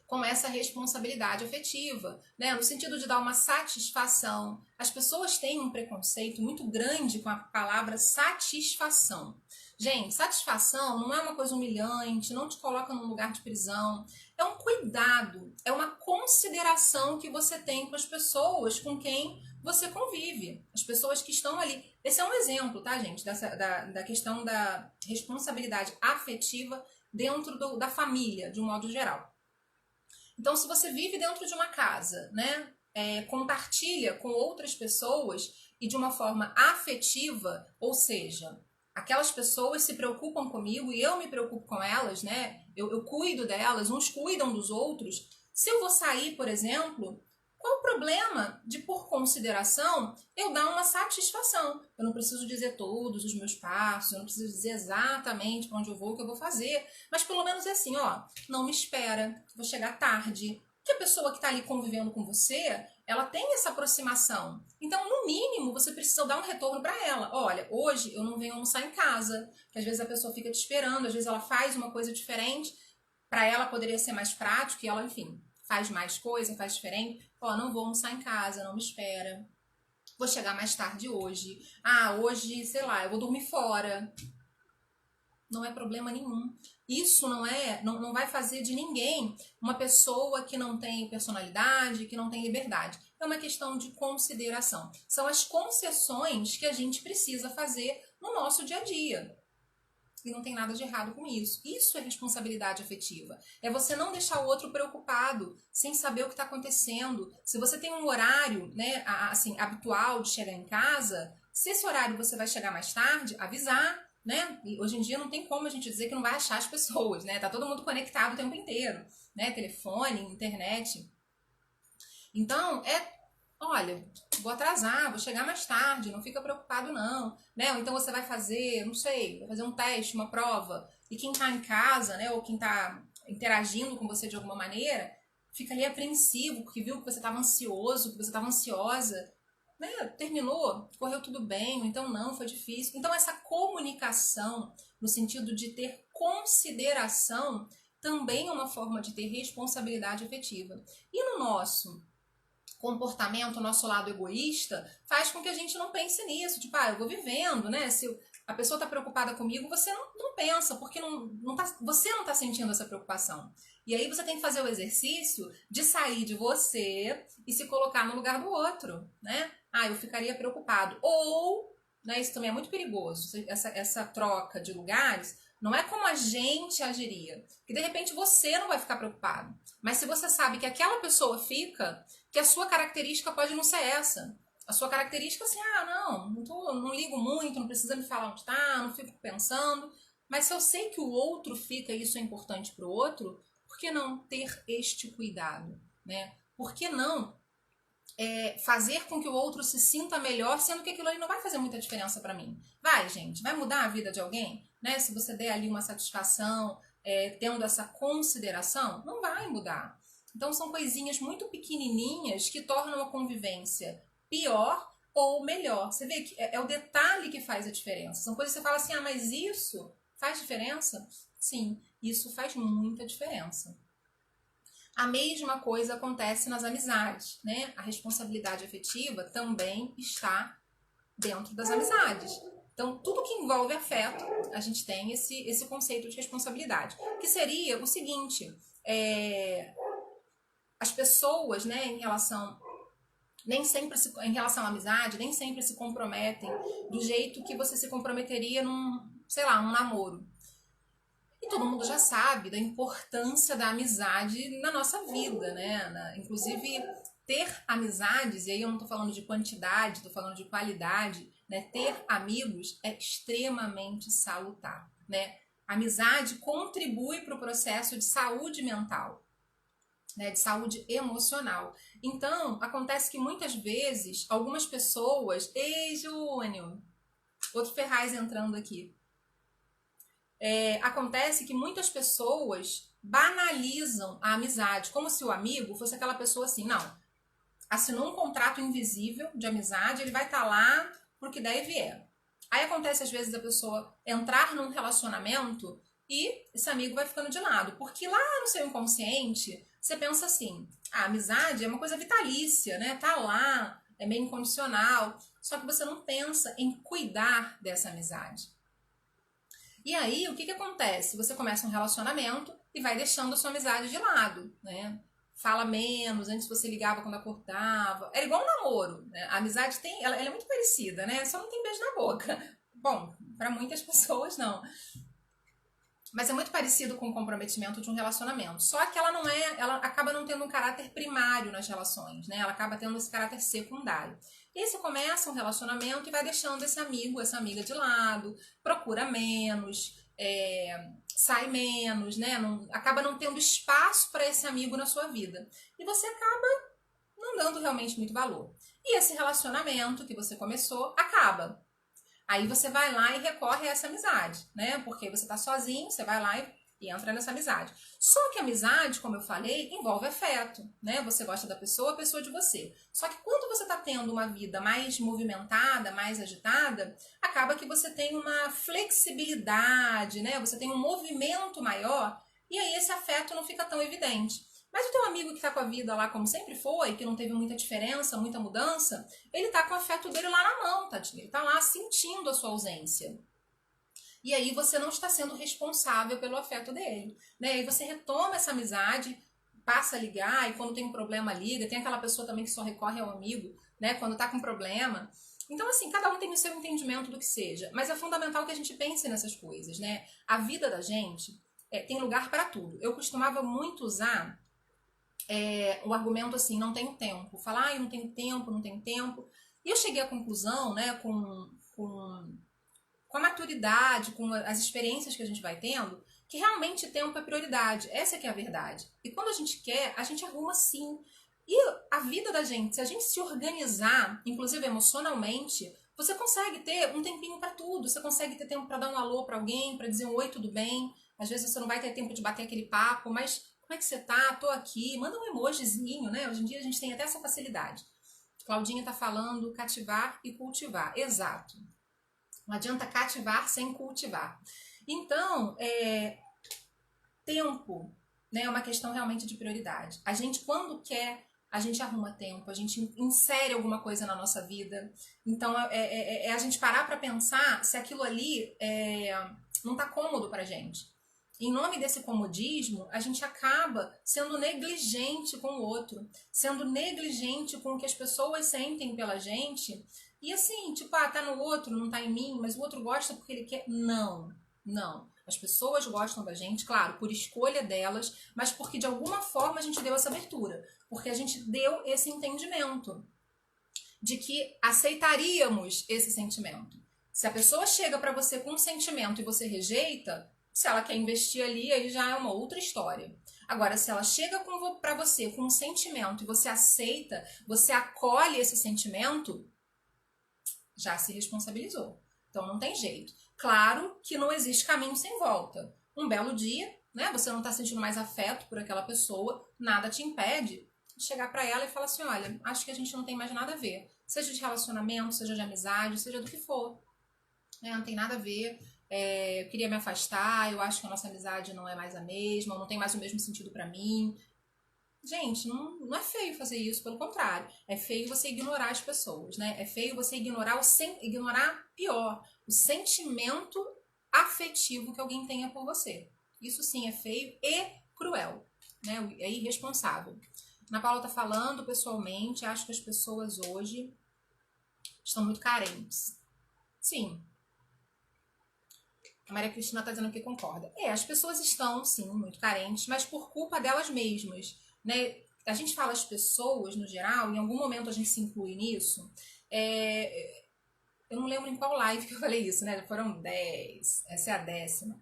com essa responsabilidade afetiva, né? No sentido de dar uma satisfação. As pessoas têm um preconceito muito grande com a palavra satisfação. Gente, satisfação não é uma coisa humilhante, não te coloca num lugar de prisão. É um cuidado, é uma consideração que você tem com as pessoas com quem você convive, as pessoas que estão ali. Esse é um exemplo, tá, gente, da questão da responsabilidade afetiva dentro da família, de um modo geral. Então, se você vive dentro de uma casa, né, compartilha com outras pessoas e de uma forma afetiva, ou seja, aquelas pessoas se preocupam comigo e eu me preocupo com elas, né? Eu cuido delas, uns cuidam dos outros. Se eu vou sair, por exemplo, qual o problema de, por consideração, eu dar uma satisfação? Eu não preciso dizer todos os meus passos, eu não preciso dizer exatamente para onde eu vou, o que eu vou fazer. Mas pelo menos é assim, ó, não me espera, vou chegar tarde. Que a pessoa que está ali convivendo com você, ela tem essa aproximação. Então, no mínimo, você precisa dar um retorno para ela. Olha, hoje eu não venho almoçar em casa, que às vezes a pessoa fica te esperando, às vezes ela faz uma coisa diferente, para ela poderia ser mais prático e ela, enfim, faz mais coisa, faz diferente. Ó, não vou almoçar em casa, não me espera. Vou chegar mais tarde hoje. Ah, hoje, sei lá, eu vou dormir fora. Não é problema nenhum. Isso não vai fazer de ninguém uma pessoa que não tem personalidade, que não tem liberdade. É uma questão de consideração. São as concessões que a gente precisa fazer no nosso dia a dia. e não tem nada de errado com isso. Isso é responsabilidade afetiva. É você não deixar o outro preocupado, sem saber o que está acontecendo. Se você tem um horário, né, assim, habitual de chegar em casa, se esse horário você vai chegar mais tarde, avisar, né? E hoje em dia não tem como a gente dizer que não vai achar as pessoas, né? Tá todo mundo conectado o tempo inteiro, né? Telefone, internet. Então, olha, vou atrasar, vou chegar mais tarde, não fica preocupado não, né? Ou então você vai fazer, não sei, vai fazer um teste, uma prova, e quem tá em casa, né, ou quem tá interagindo com você de alguma maneira, fica ali apreensivo, porque viu que você estava ansioso, que você estava ansiosa, né? Terminou, correu tudo bem, ou então não, foi difícil. Então essa comunicação, no sentido de ter consideração, também é uma forma de ter responsabilidade afetiva. E no nosso comportamento, o nosso lado egoísta, faz com que a gente não pense nisso. Tipo, eu vou vivendo, né? Se a pessoa tá preocupada comigo, você não pensa, porque você não tá sentindo essa preocupação. E aí você tem que fazer o exercício de sair de você e se colocar no lugar do outro, né? Eu ficaria preocupado. Ou, né, isso também é muito perigoso, essa troca de lugares, não é como a gente agiria. Que de repente você não vai ficar preocupado. Mas se você sabe que aquela pessoa fica, que a sua característica pode não ser essa. A sua característica é assim, não ligo muito, não precisa me falar onde tá, não fico pensando. Mas se eu sei que o outro fica e isso é importante para o outro, por que não ter este cuidado, né? Por que não fazer com que o outro se sinta melhor, sendo que aquilo ali não vai fazer muita diferença para mim? Vai, gente, vai mudar a vida de alguém? Né? Se você der ali uma satisfação, tendo essa consideração, não vai mudar. Então são coisinhas muito pequenininhas que tornam a convivência pior ou melhor. Você vê que é o detalhe que faz a diferença. São coisas que você fala assim, mas isso faz diferença? Sim, isso faz muita diferença. A mesma coisa acontece nas amizades, né? A responsabilidade afetiva também está dentro das amizades. Então, tudo que envolve afeto, a gente tem esse conceito de responsabilidade. Que seria o seguinte, as pessoas, né, em relação à amizade, nem sempre se comprometem do jeito que você se comprometeria num namoro. E todo mundo já sabe da importância da amizade na nossa vida, né? Inclusive, ter amizades, e aí eu não tô falando de quantidade, tô falando de qualidade, né? Ter amigos é extremamente salutar, né? Amizade contribui para o processo de saúde mental, né, de saúde emocional. Então, acontece que muitas vezes, algumas pessoas... Ei, Júnior! Outro Ferraz entrando aqui. Acontece que muitas pessoas banalizam a amizade, como se o amigo fosse aquela pessoa assim, não, assinou um contrato invisível de amizade, ele vai estar lá pro que der e vier. Aí acontece às vezes a pessoa entrar num relacionamento e esse amigo vai ficando de lado, porque lá no seu inconsciente você pensa assim, a amizade é uma coisa vitalícia, né? Tá lá, é meio incondicional, só que você não pensa em cuidar dessa amizade. E aí, o que acontece? Você começa um relacionamento e vai deixando a sua amizade de lado, né? Fala menos, antes você ligava quando acordava. Era igual um namoro, né? A amizade ela é muito parecida, né? Só não tem beijo na boca. Bom, para muitas pessoas não. Mas é muito parecido com o comprometimento de um relacionamento. Só que ela acaba não tendo um caráter primário nas relações, né? Ela acaba tendo esse caráter secundário. E aí você começa um relacionamento e vai deixando esse amigo, essa amiga de lado, procura menos, sai menos, né? Acaba não tendo espaço para esse amigo na sua vida. E você acaba não dando realmente muito valor. E esse relacionamento que você começou acaba. Aí você vai lá e recorre a essa amizade, né? Porque você tá sozinho, você vai lá e entra nessa amizade. Só que a amizade, como eu falei, envolve afeto, né? Você gosta da pessoa, a pessoa de você. Só que quando você tá tendo uma vida mais movimentada, mais agitada, acaba que você tem uma flexibilidade, né? Você tem um movimento maior e aí esse afeto não fica tão evidente. Mas o teu amigo que tá com a vida lá como sempre foi, que não teve muita diferença, muita mudança, ele tá com o afeto dele lá na mão, tadinho. Ele tá lá sentindo a sua ausência. E aí você não está sendo responsável pelo afeto dele, né? Aí você retoma essa amizade, passa a ligar, e quando tem um problema liga. Tem aquela pessoa também que só recorre ao amigo, né? Quando tá com problema. Então, assim, cada um tem o seu entendimento do que seja, mas é fundamental que a gente pense nessas coisas, né? A vida da gente tem lugar para tudo. Eu costumava muito usar o argumento assim, não tenho tempo. Falar, eu não tenho tempo, não tenho tempo. E eu cheguei à conclusão, né, com a maturidade, com as experiências que a gente vai tendo, que realmente tempo é prioridade. Essa que é a verdade. E quando a gente quer, a gente arruma sim. E a vida da gente, se a gente se organizar, inclusive emocionalmente, você consegue ter um tempinho para tudo. Você consegue ter tempo para dar um alô para alguém, para dizer um oi, tudo bem. Às vezes você não vai ter tempo de bater aquele papo, mas como é que você tá? Tô aqui. Manda um emojizinho, né? Hoje em dia a gente tem até essa facilidade. Claudinha tá falando cativar e cultivar. Exato. Não adianta cativar sem cultivar. Então, tempo, né, é uma questão realmente de prioridade. A gente, quando quer, a gente arruma tempo, a gente insere alguma coisa na nossa vida. Então, é a gente parar para pensar se aquilo ali não tá cômodo pra gente. Em nome desse comodismo, a gente acaba sendo negligente com o outro, sendo negligente com o que as pessoas sentem pela gente. E assim, tipo, tá no outro, não tá em mim, mas o outro gosta porque ele quer. Não, não. As pessoas gostam da gente, claro, por escolha delas, mas porque de alguma forma a gente deu essa abertura, porque a gente deu esse entendimento de que aceitaríamos esse sentimento. Se a pessoa chega para você com um sentimento e você rejeita, se ela quer investir ali, aí já é uma outra história. Agora, se ela chega para você com um sentimento e você aceita, você acolhe esse sentimento, já se responsabilizou. Então não tem jeito. Claro que não existe caminho sem volta. Um belo dia, né, você não está sentindo mais afeto por aquela pessoa, nada te impede de chegar para ela e falar assim, olha, acho que a gente não tem mais nada a ver. Seja de relacionamento, seja de amizade, seja do que for. Não tem nada a ver. Eu queria me afastar, eu acho que a nossa amizade não é mais a mesma, não tem mais o mesmo sentido para mim. Gente, não é feio fazer isso, pelo contrário. É feio você ignorar as pessoas, né? É feio você ignorar pior, o sentimento afetivo que alguém tenha por você. Isso sim é feio e cruel, né? É irresponsável. Ana Paula tá falando pessoalmente, acho que as pessoas hoje estão muito carentes. Sim. A Maria Cristina tá dizendo que concorda. As pessoas estão, sim, muito carentes, mas por culpa delas mesmas, né? A gente fala as pessoas, no geral, em algum momento a gente se inclui nisso. Eu não lembro em qual live que eu falei isso, né? Foram 10, essa é a 10ª.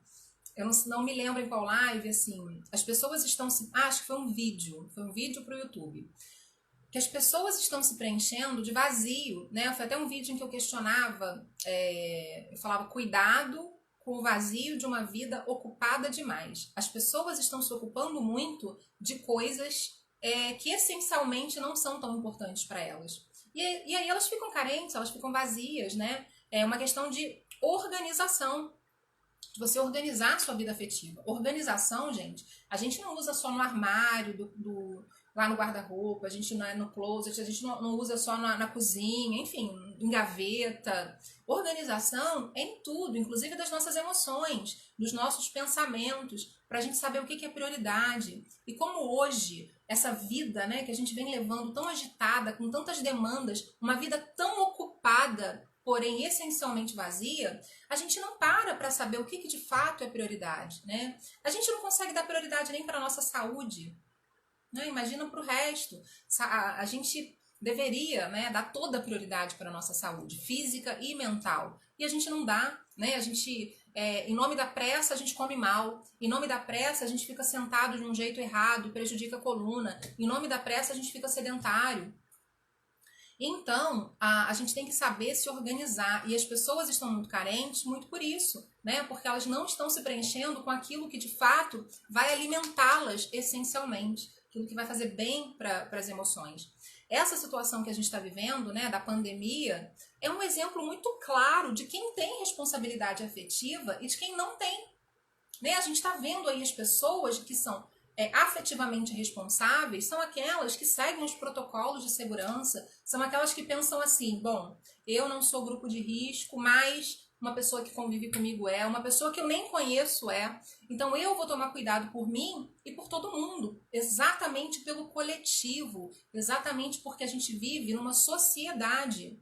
Eu não me lembro em qual live, assim. As pessoas estão se. Acho que foi um vídeo pro YouTube. Que as pessoas estão se preenchendo de vazio, né? Foi até um vídeo em que eu questionava, eu falava, cuidado com o vazio de uma vida ocupada demais. As pessoas estão se ocupando muito de coisas que essencialmente não são tão importantes para elas. E aí elas ficam carentes, elas ficam vazias, né? É uma questão de organização, de você organizar a sua vida afetiva. Organização, gente, a gente não usa só no armário, lá no guarda-roupa, a gente não é no closet, a gente não usa só na cozinha, enfim, em gaveta. Organização é em tudo, inclusive das nossas emoções, dos nossos pensamentos, para a gente saber o que é prioridade. E como hoje, essa vida, né, que a gente vem levando tão agitada, com tantas demandas, uma vida tão ocupada, porém essencialmente vazia, a gente não para saber o que de fato é prioridade, né? A gente não consegue dar prioridade nem para a nossa saúde, né? Imagina para o resto. A gente deveria, né, dar toda a prioridade para a nossa saúde física e mental. E a gente não dá, né? A gente, em nome da pressa, a gente come mal. Em nome da pressa, a gente fica sentado de um jeito errado, prejudica a coluna. Em nome da pressa, a gente fica sedentário. Então, a gente tem que saber se organizar. E as pessoas estão muito carentes muito por isso, né? Porque elas não estão se preenchendo com aquilo que, de fato, vai alimentá-las essencialmente. Aquilo que vai fazer bem para as emoções. Essa situação que a gente está vivendo, né, da pandemia, é um exemplo muito claro de quem tem responsabilidade afetiva e de quem não tem. Né? A gente está vendo aí as pessoas que são afetivamente responsáveis, são aquelas que seguem os protocolos de segurança, são aquelas que pensam assim, bom, eu não sou grupo de risco, mas uma pessoa que convive comigo uma pessoa que eu nem conheço então eu vou tomar cuidado por mim e por todo mundo, exatamente pelo coletivo, exatamente porque a gente vive numa sociedade.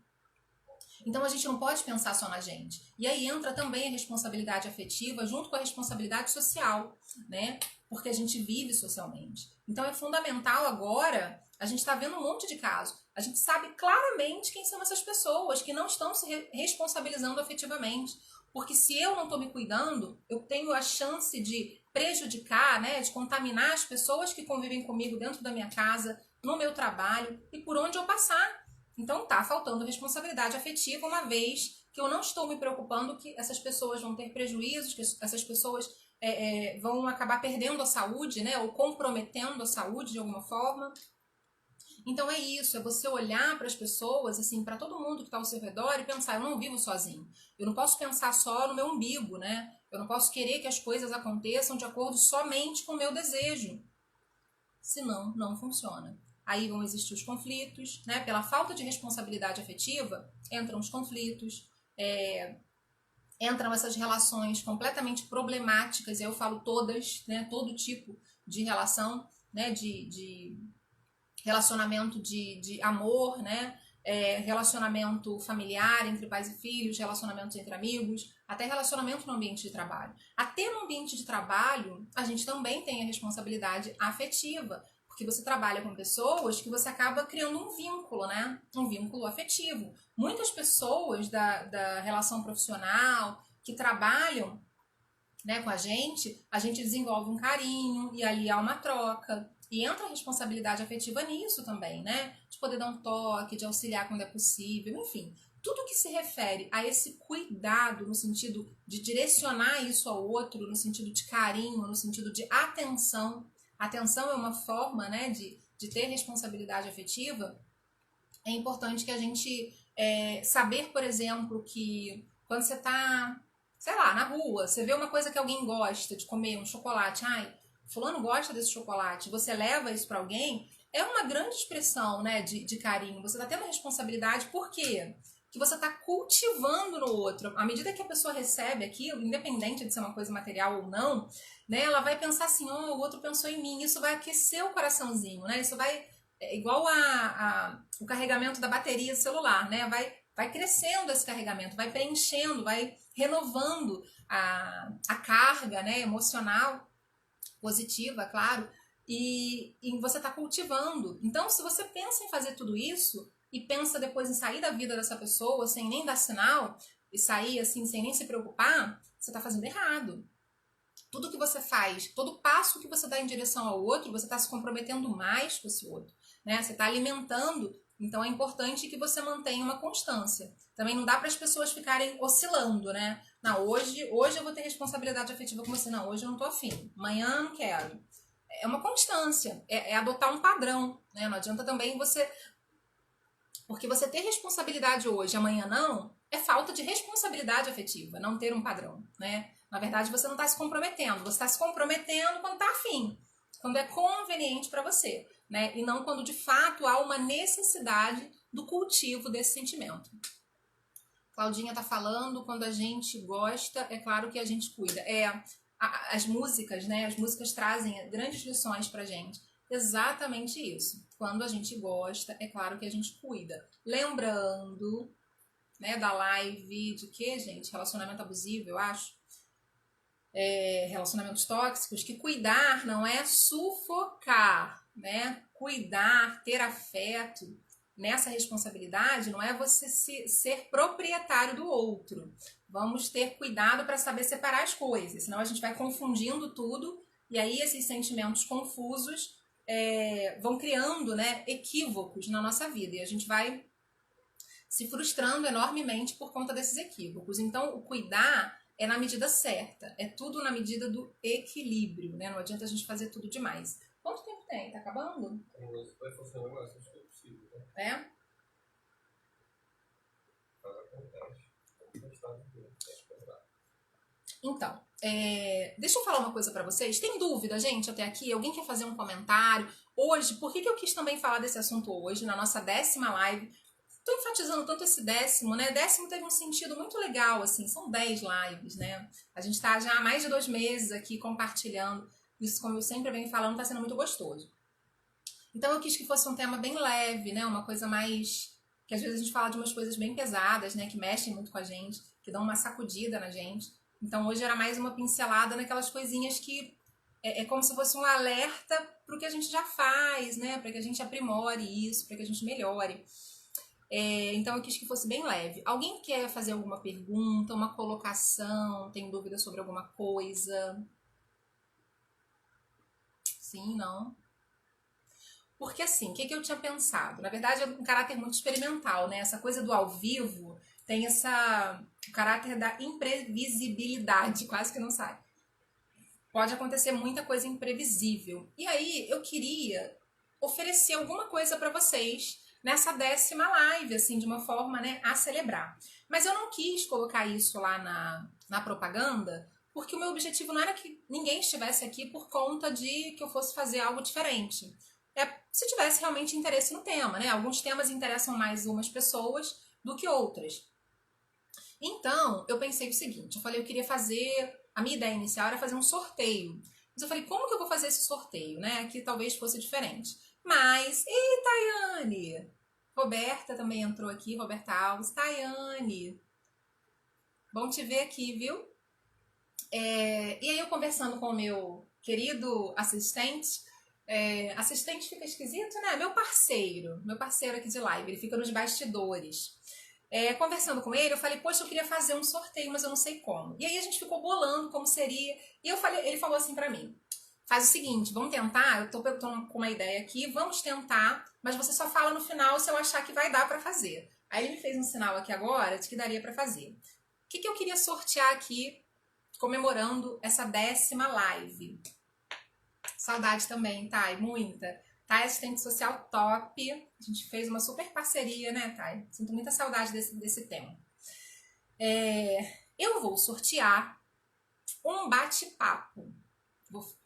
Então a gente não pode pensar só na gente. E aí entra também a responsabilidade afetiva junto com a responsabilidade social, né? Porque a gente vive socialmente. Então é fundamental agora, a gente está vendo um monte de casos. A gente sabe claramente quem são essas pessoas que não estão se responsabilizando afetivamente. Porque se eu não estou me cuidando, eu tenho a chance de prejudicar, né, de contaminar as pessoas que convivem comigo dentro da minha casa, no meu trabalho e por onde eu passar. Então tá faltando responsabilidade afetiva, uma vez que eu não estou me preocupando que essas pessoas vão ter prejuízos, que essas pessoas vão acabar perdendo a saúde, né, ou comprometendo a saúde de alguma forma. Então é isso, é você olhar para as pessoas, assim, para todo mundo que está ao seu redor e pensar, eu não vivo sozinho. Eu não posso pensar só no meu umbigo, né? Eu não posso querer que as coisas aconteçam de acordo somente com o meu desejo. Senão, não funciona. Aí vão existir os conflitos, né? Pela falta de responsabilidade afetiva, entram os conflitos, entram essas relações completamente problemáticas, e eu falo todas, né? Todo tipo de relação, né? De relacionamento de amor, né? Relacionamento familiar entre pais e filhos, relacionamentos entre amigos, até relacionamento no ambiente de trabalho. Até no ambiente de trabalho, a gente também tem a responsabilidade afetiva, porque você trabalha com pessoas que você acaba criando um vínculo, né? Um vínculo afetivo. Muitas pessoas da relação profissional que trabalham, né, com a gente desenvolve um carinho e ali há uma troca. E entra a responsabilidade afetiva nisso também, né? De poder dar um toque, de auxiliar quando é possível, enfim. Tudo que se refere a esse cuidado, no sentido de direcionar isso ao outro, no sentido de carinho, no sentido de atenção. Atenção é uma forma, né, de ter responsabilidade afetiva. É importante que a gente saber, por exemplo, que quando você está, sei lá, na rua, você vê uma coisa que alguém gosta de comer, um chocolate, ai, fulano gosta desse chocolate, você leva isso para alguém, é uma grande expressão, né, de carinho. Você está tendo responsabilidade, por quê? Que você está cultivando no outro. À medida que a pessoa recebe aquilo, independente de ser uma coisa material ou não, né, ela vai pensar assim, oh, o outro pensou em mim, isso vai aquecer o coraçãozinho, né, isso vai, igual o carregamento da bateria celular, né, vai crescendo esse carregamento, vai preenchendo, vai renovando a carga, né, emocional positiva, claro, e você está cultivando. Então, se você pensa em fazer tudo isso e pensa depois em sair da vida dessa pessoa sem nem dar sinal e sair assim sem nem se preocupar, você está fazendo errado. Tudo que você faz, todo passo que você dá em direção ao outro, você está se comprometendo mais com esse outro, né? Você está alimentando. Então é importante que você mantenha uma constância. Também não dá para as pessoas ficarem oscilando, né? Não, hoje eu vou ter responsabilidade afetiva com você. Não, hoje eu não tô afim. Amanhã não quero. É uma constância, é adotar um padrão, né? Não adianta também você... Porque você ter responsabilidade hoje, amanhã não, é falta de responsabilidade afetiva, não ter um padrão, né? Na verdade, você não está se comprometendo. Você está se comprometendo quando está afim, quando é conveniente para você, né? E não quando de fato há uma necessidade do cultivo desse sentimento. Claudinha tá falando, quando a gente gosta, é claro que a gente cuida. As músicas, né? As músicas trazem grandes lições pra gente. Exatamente isso. Quando a gente gosta, é claro que a gente cuida. Lembrando, né, da live de que, gente? Relacionamento abusivo, eu acho. Relacionamentos tóxicos, que cuidar não é sufocar, né? Cuidar, ter afeto nessa responsabilidade não é você ser proprietário do outro. Vamos ter cuidado para saber separar as coisas, senão a gente vai confundindo tudo e aí esses sentimentos confusos vão criando, né, equívocos na nossa vida e a gente vai se frustrando enormemente por conta desses equívocos. Então, o cuidar é na medida certa, é tudo na medida do equilíbrio, né? Não adianta a gente fazer tudo demais. Quanto tempo tem? Tá acabando? Vai funcionar mais, acho que é possível, né? É? Então, deixa eu falar uma coisa pra vocês. Tem dúvida, gente, até aqui? Alguém quer fazer um comentário? Hoje, por que eu quis também falar desse assunto hoje, na nossa 10ª live? Tô enfatizando tanto esse 10º, né? 10º teve um sentido muito legal, assim, são 10 lives, né? A gente tá já há mais de 2 meses aqui compartilhando. Isso, como eu sempre venho falando, tá sendo muito gostoso. Então eu quis que fosse um tema bem leve, né? Uma coisa mais que às vezes a gente fala de umas coisas bem pesadas, né? Que mexem muito com a gente, que dão uma sacudida na gente. Então hoje era mais uma pincelada naquelas coisinhas que é como se fosse um alerta para o que a gente já faz, né? Para que a gente aprimore isso, para que a gente melhore. Então eu quis que fosse bem leve. Alguém quer fazer alguma pergunta, uma colocação, tem dúvida sobre alguma coisa? Sim, não? Porque assim, o que eu tinha pensado? Na verdade é um caráter muito experimental, né? Essa coisa do ao vivo tem o caráter da imprevisibilidade, quase que não sai. Pode acontecer muita coisa imprevisível. E aí eu queria oferecer alguma coisa para vocês nessa 10ª live, assim, de uma forma, né, a celebrar. Mas eu não quis colocar isso lá na propaganda, porque o meu objetivo não era que ninguém estivesse aqui por conta de que eu fosse fazer algo diferente. Se tivesse realmente interesse no tema, né? Alguns temas interessam mais umas pessoas do que outras. Então, eu pensei o seguinte, eu falei, eu queria fazer, a minha ideia inicial era fazer um sorteio. Mas eu falei, como que eu vou fazer esse sorteio, né? Que talvez fosse diferente. Mas, ei, Tayane! Roberta também entrou aqui, Roberta Alves. Tayane! Bom te ver aqui, viu? E aí eu conversando com o meu querido assistente, assistente fica esquisito, né? Meu parceiro aqui de live, ele fica nos bastidores. Conversando com ele, eu falei, poxa, eu queria fazer um sorteio, mas eu não sei como. E aí a gente ficou bolando como seria. E ele falou assim pra mim, faz o seguinte, vamos tentar, eu tô com uma ideia aqui, vamos tentar, mas você só fala no final se eu achar que vai dar pra fazer. Aí ele me fez um sinal aqui agora de que daria pra fazer. O que eu queria sortear aqui, comemorando essa 10ª live? Saudade também, Thay, muita. Thay, assistente social top. A gente fez uma super parceria, né, Thay? Sinto muita saudade desse tema. Eu vou sortear um bate-papo.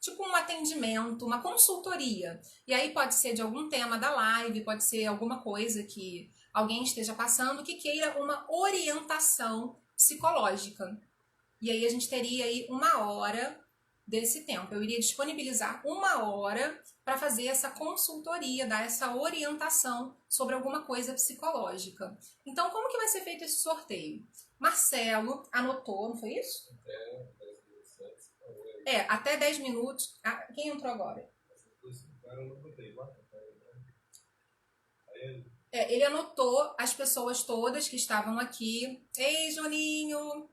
Tipo um atendimento, uma consultoria. E aí pode ser de algum tema da live, pode ser alguma coisa que alguém esteja passando que queira uma orientação psicológica. E aí a gente teria aí 1 hora desse tempo. Eu iria disponibilizar 1 hora para fazer essa consultoria, dar essa orientação sobre alguma coisa psicológica. Então, como que vai ser feito esse sorteio? Marcelo anotou, não foi isso? Até 10 minutos. Quem entrou agora? Ele anotou as pessoas todas que estavam aqui. Ei, Juninho!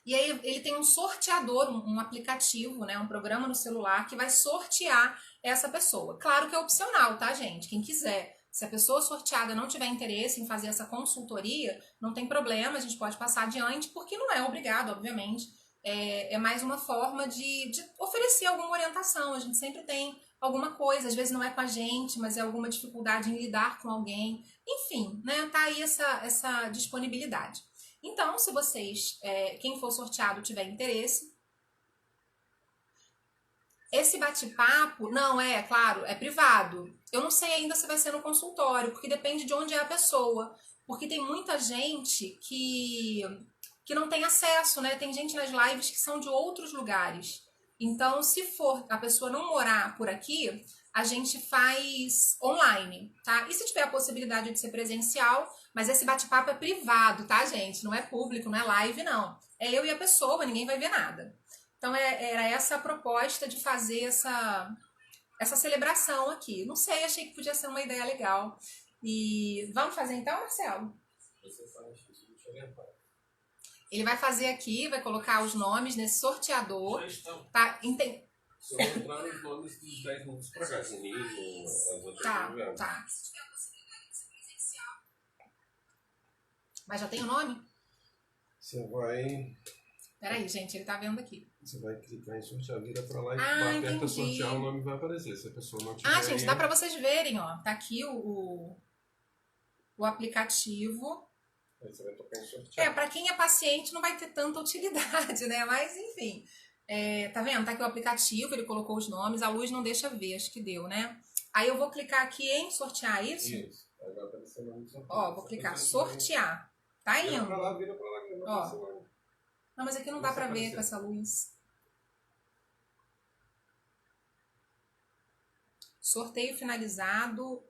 E aí ele tem um sorteador, um aplicativo, né, um programa no celular que vai sortear essa pessoa. Claro que é opcional, tá, gente? Quem quiser. Se a pessoa sorteada não tiver interesse em fazer essa consultoria, não tem problema, a gente pode passar adiante, porque não é obrigado, obviamente. É mais uma forma de oferecer alguma orientação. A gente sempre tem alguma coisa, às vezes não é com a gente, mas é alguma dificuldade em lidar com alguém. Enfim, né, tá aí essa disponibilidade. Então, se vocês, quem for sorteado, tiver interesse, esse bate-papo, não, claro, é privado. Eu não sei ainda se vai ser no consultório, porque depende de onde é a pessoa. Porque tem muita gente que não tem acesso, né? Tem gente nas lives que são de outros lugares. Então, se for a pessoa não morar por aqui, a gente faz online, tá? E se tiver a possibilidade de ser presencial, mas esse bate-papo é privado, tá, gente? Não é público, não é live, não. É eu e a pessoa, ninguém vai ver nada. Então, era essa a proposta de fazer essa celebração aqui. Não sei, achei que podia ser uma ideia legal. E vamos fazer então, Marcelo? Ele vai fazer aqui, vai colocar os nomes nesse sorteador. Já estão. Tá, Só vou entrar nos nomes dos 10 nomes pra cá, Juninho, as outras tá. Mas já tem o nome? Você vai... Peraí, gente, ele tá vendo aqui. Você vai clicar em sortear, vira pra lá e entendi. aperta sortear, o nome vai aparecer. Se a pessoa não tiver gente, aí, dá pra vocês verem, ó. Tá aqui o aplicativo. aí você vai tocar em sortear. Pra quem é paciente não vai ter tanta utilidade, né? Mas, enfim. Tá vendo? Tá aqui o aplicativo, ele colocou os nomes. A luz não deixa ver, acho que deu, né? Aí eu vou clicar aqui em sortear isso. Isso. Aí vai aparecer o nome do sorteio. Ó, vou clicar sortear. Tá indo. Vira pra lá, que vai aparecer o nome. Não, mas aqui não dá pra ver com essa luz. Sorteio finalizado.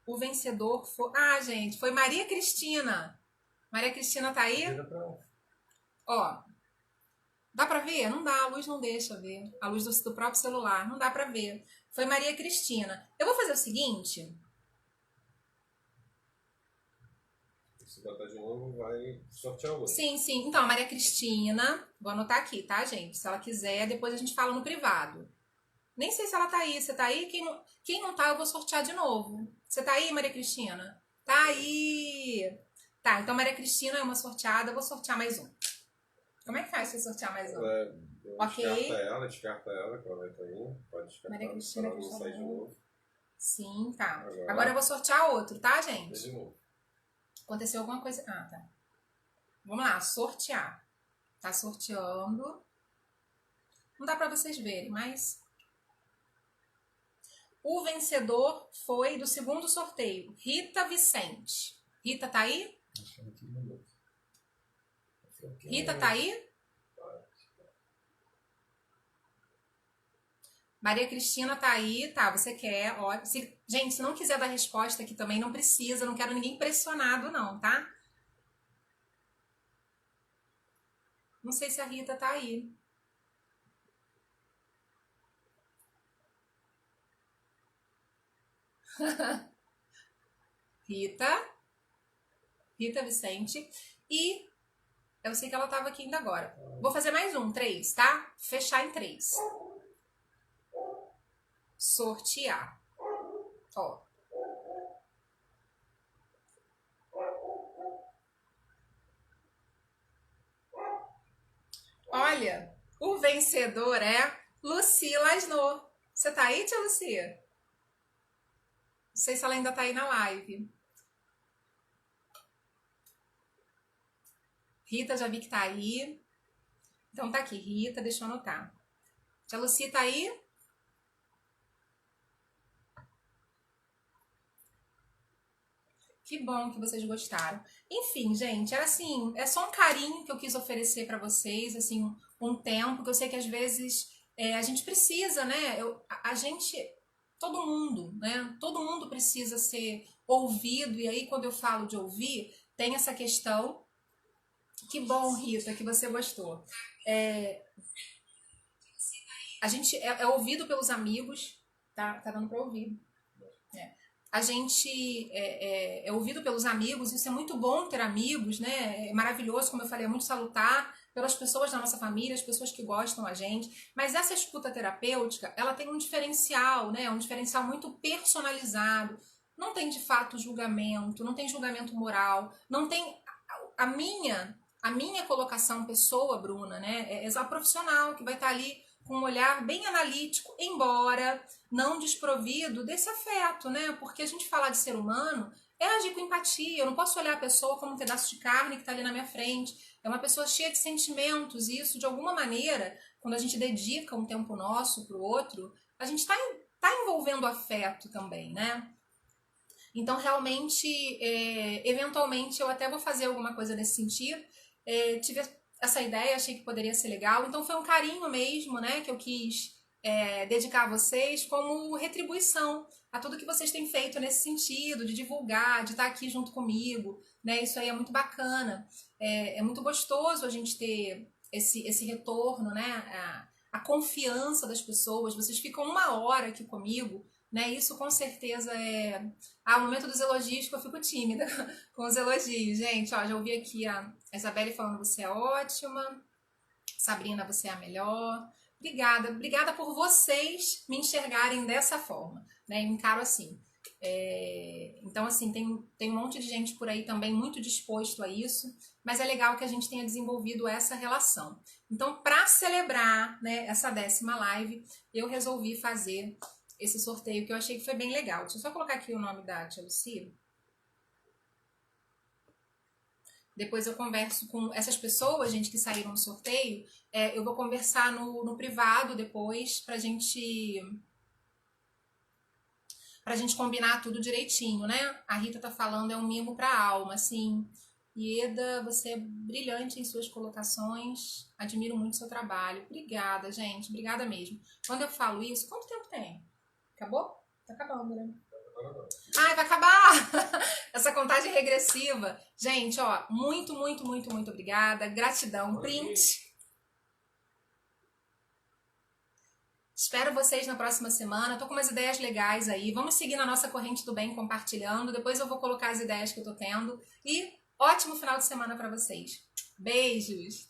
O vencedor foi... Ah, gente, foi Maria Cristina. Maria Cristina tá aí? Vira pra lá. Ó, dá pra ver? Não dá, a luz não deixa ver. A luz do próprio celular, não dá pra ver. Foi Maria Cristina. Eu vou fazer o seguinte... Se botar de novo, vai sortear o outro. Sim, sim. Então, a Maria Cristina, vou anotar aqui, tá, gente? Se ela quiser, depois a gente fala no privado. Nem sei se ela tá aí. Você tá aí? Quem não tá, eu vou sortear de novo. Você tá aí, Maria Cristina? Tá aí! Tá, então Maria Cristina é uma sorteada. Eu vou sortear mais um. Como é que faz pra sortear mais um? Ok. Descarta ela, que ela vai estar aí. Pode descartar. Maria Cristina, pra ela não sair de novo. Sim, tá. Agora- Agora eu vou sortear outro, tá, gente? De novo. Aconteceu alguma coisa... Ah, tá. Vamos lá, sortear. Tá sorteando. Não dá pra vocês verem, mas... O vencedor foi do segundo sorteio, Rita Vicente. Rita tá aí? Rita tá aí? Maria Cristina tá aí, tá? Você quer, ó. Gente, se não quiser dar resposta aqui também, não precisa. Não quero ninguém pressionado, não, tá? Não sei se a Rita tá aí. Rita Vicente. E eu sei que ela tava aqui ainda agora. Vou fazer mais um, 3, tá? Fechar em 3. Sortear. Ó. Olha, o vencedor é Lucila Asnor. Você tá aí, tia Lucia? Não sei se ela ainda tá aí na live. Rita, já vi que tá aí. Então tá aqui, Rita, deixa eu anotar. Tia Lucia tá aí? Que bom que vocês gostaram. Enfim, gente, era assim, é só um carinho que eu quis oferecer pra vocês, assim, um tempo, que eu sei que às vezes a gente precisa, né? A gente, todo mundo, né? Todo mundo precisa ser ouvido, e aí quando eu falo de ouvir, tem essa questão. Que bom, Rita, que você gostou. A gente é ouvido pelos amigos, tá dando pra ouvir. A gente é ouvido pelos amigos, isso é muito bom ter amigos, né? É maravilhoso, como eu falei, é muito salutar pelas pessoas da nossa família, as pessoas que gostam a gente. Mas essa escuta terapêutica, ela tem um diferencial, né? Um diferencial muito personalizado. Não tem de fato julgamento, não tem julgamento moral, não tem a minha colocação pessoa, Bruna, né? É a profissional que vai estar ali com um olhar bem analítico, embora não desprovido desse afeto, né? Porque a gente falar de ser humano é agir com empatia. Eu não posso olhar a pessoa como um pedaço de carne que está ali na minha frente. É uma pessoa cheia de sentimentos e isso, de alguma maneira, quando a gente dedica um tempo nosso para o outro, a gente tá envolvendo afeto também, né? Então, realmente, eventualmente, eu até vou fazer alguma coisa nesse sentido. Tive essa ideia, achei que poderia ser legal. Então, foi um carinho mesmo, né, que eu quis dedicar a vocês como retribuição a tudo que vocês têm feito nesse sentido, de divulgar, de estar aqui junto comigo, né? Isso aí é muito bacana. É muito gostoso a gente ter esse retorno, né? A confiança das pessoas. Vocês ficam 1 hora aqui comigo, né? Isso com certeza o momento dos elogios que eu fico tímida com os elogios. Gente, ó, já ouvi aqui a Isabelle falando você é ótima. Sabrina, você é a melhor. Obrigada por vocês me enxergarem dessa forma, né? Eu encaro assim. Então, assim, tem um monte de gente por aí também muito disposto a isso, mas é legal que a gente tenha desenvolvido essa relação. Então, para celebrar, né, essa 10ª live, eu resolvi fazer esse sorteio que eu achei que foi bem legal. Deixa eu só colocar aqui o nome da tia Lucia. Depois eu converso com essas pessoas, gente, que saíram no sorteio. Eu vou conversar no privado depois pra gente combinar tudo direitinho, né? A Rita tá falando, é um mimo pra alma, assim. Ieda, você é brilhante em suas colocações. Admiro muito seu trabalho. Obrigada, gente. Obrigada mesmo. Quando eu falo isso, quanto tempo tem? Acabou? Tá acabando, né? Agora não. Ai, vai acabar essa contagem regressiva. Gente, ó, muito, muito, muito, muito obrigada. Gratidão. Print. Espero vocês na próxima semana. Tô com umas ideias legais aí. Vamos seguir na nossa corrente do bem compartilhando. Depois eu vou colocar as ideias que eu tô tendo. E ótimo final de semana para vocês. Beijos!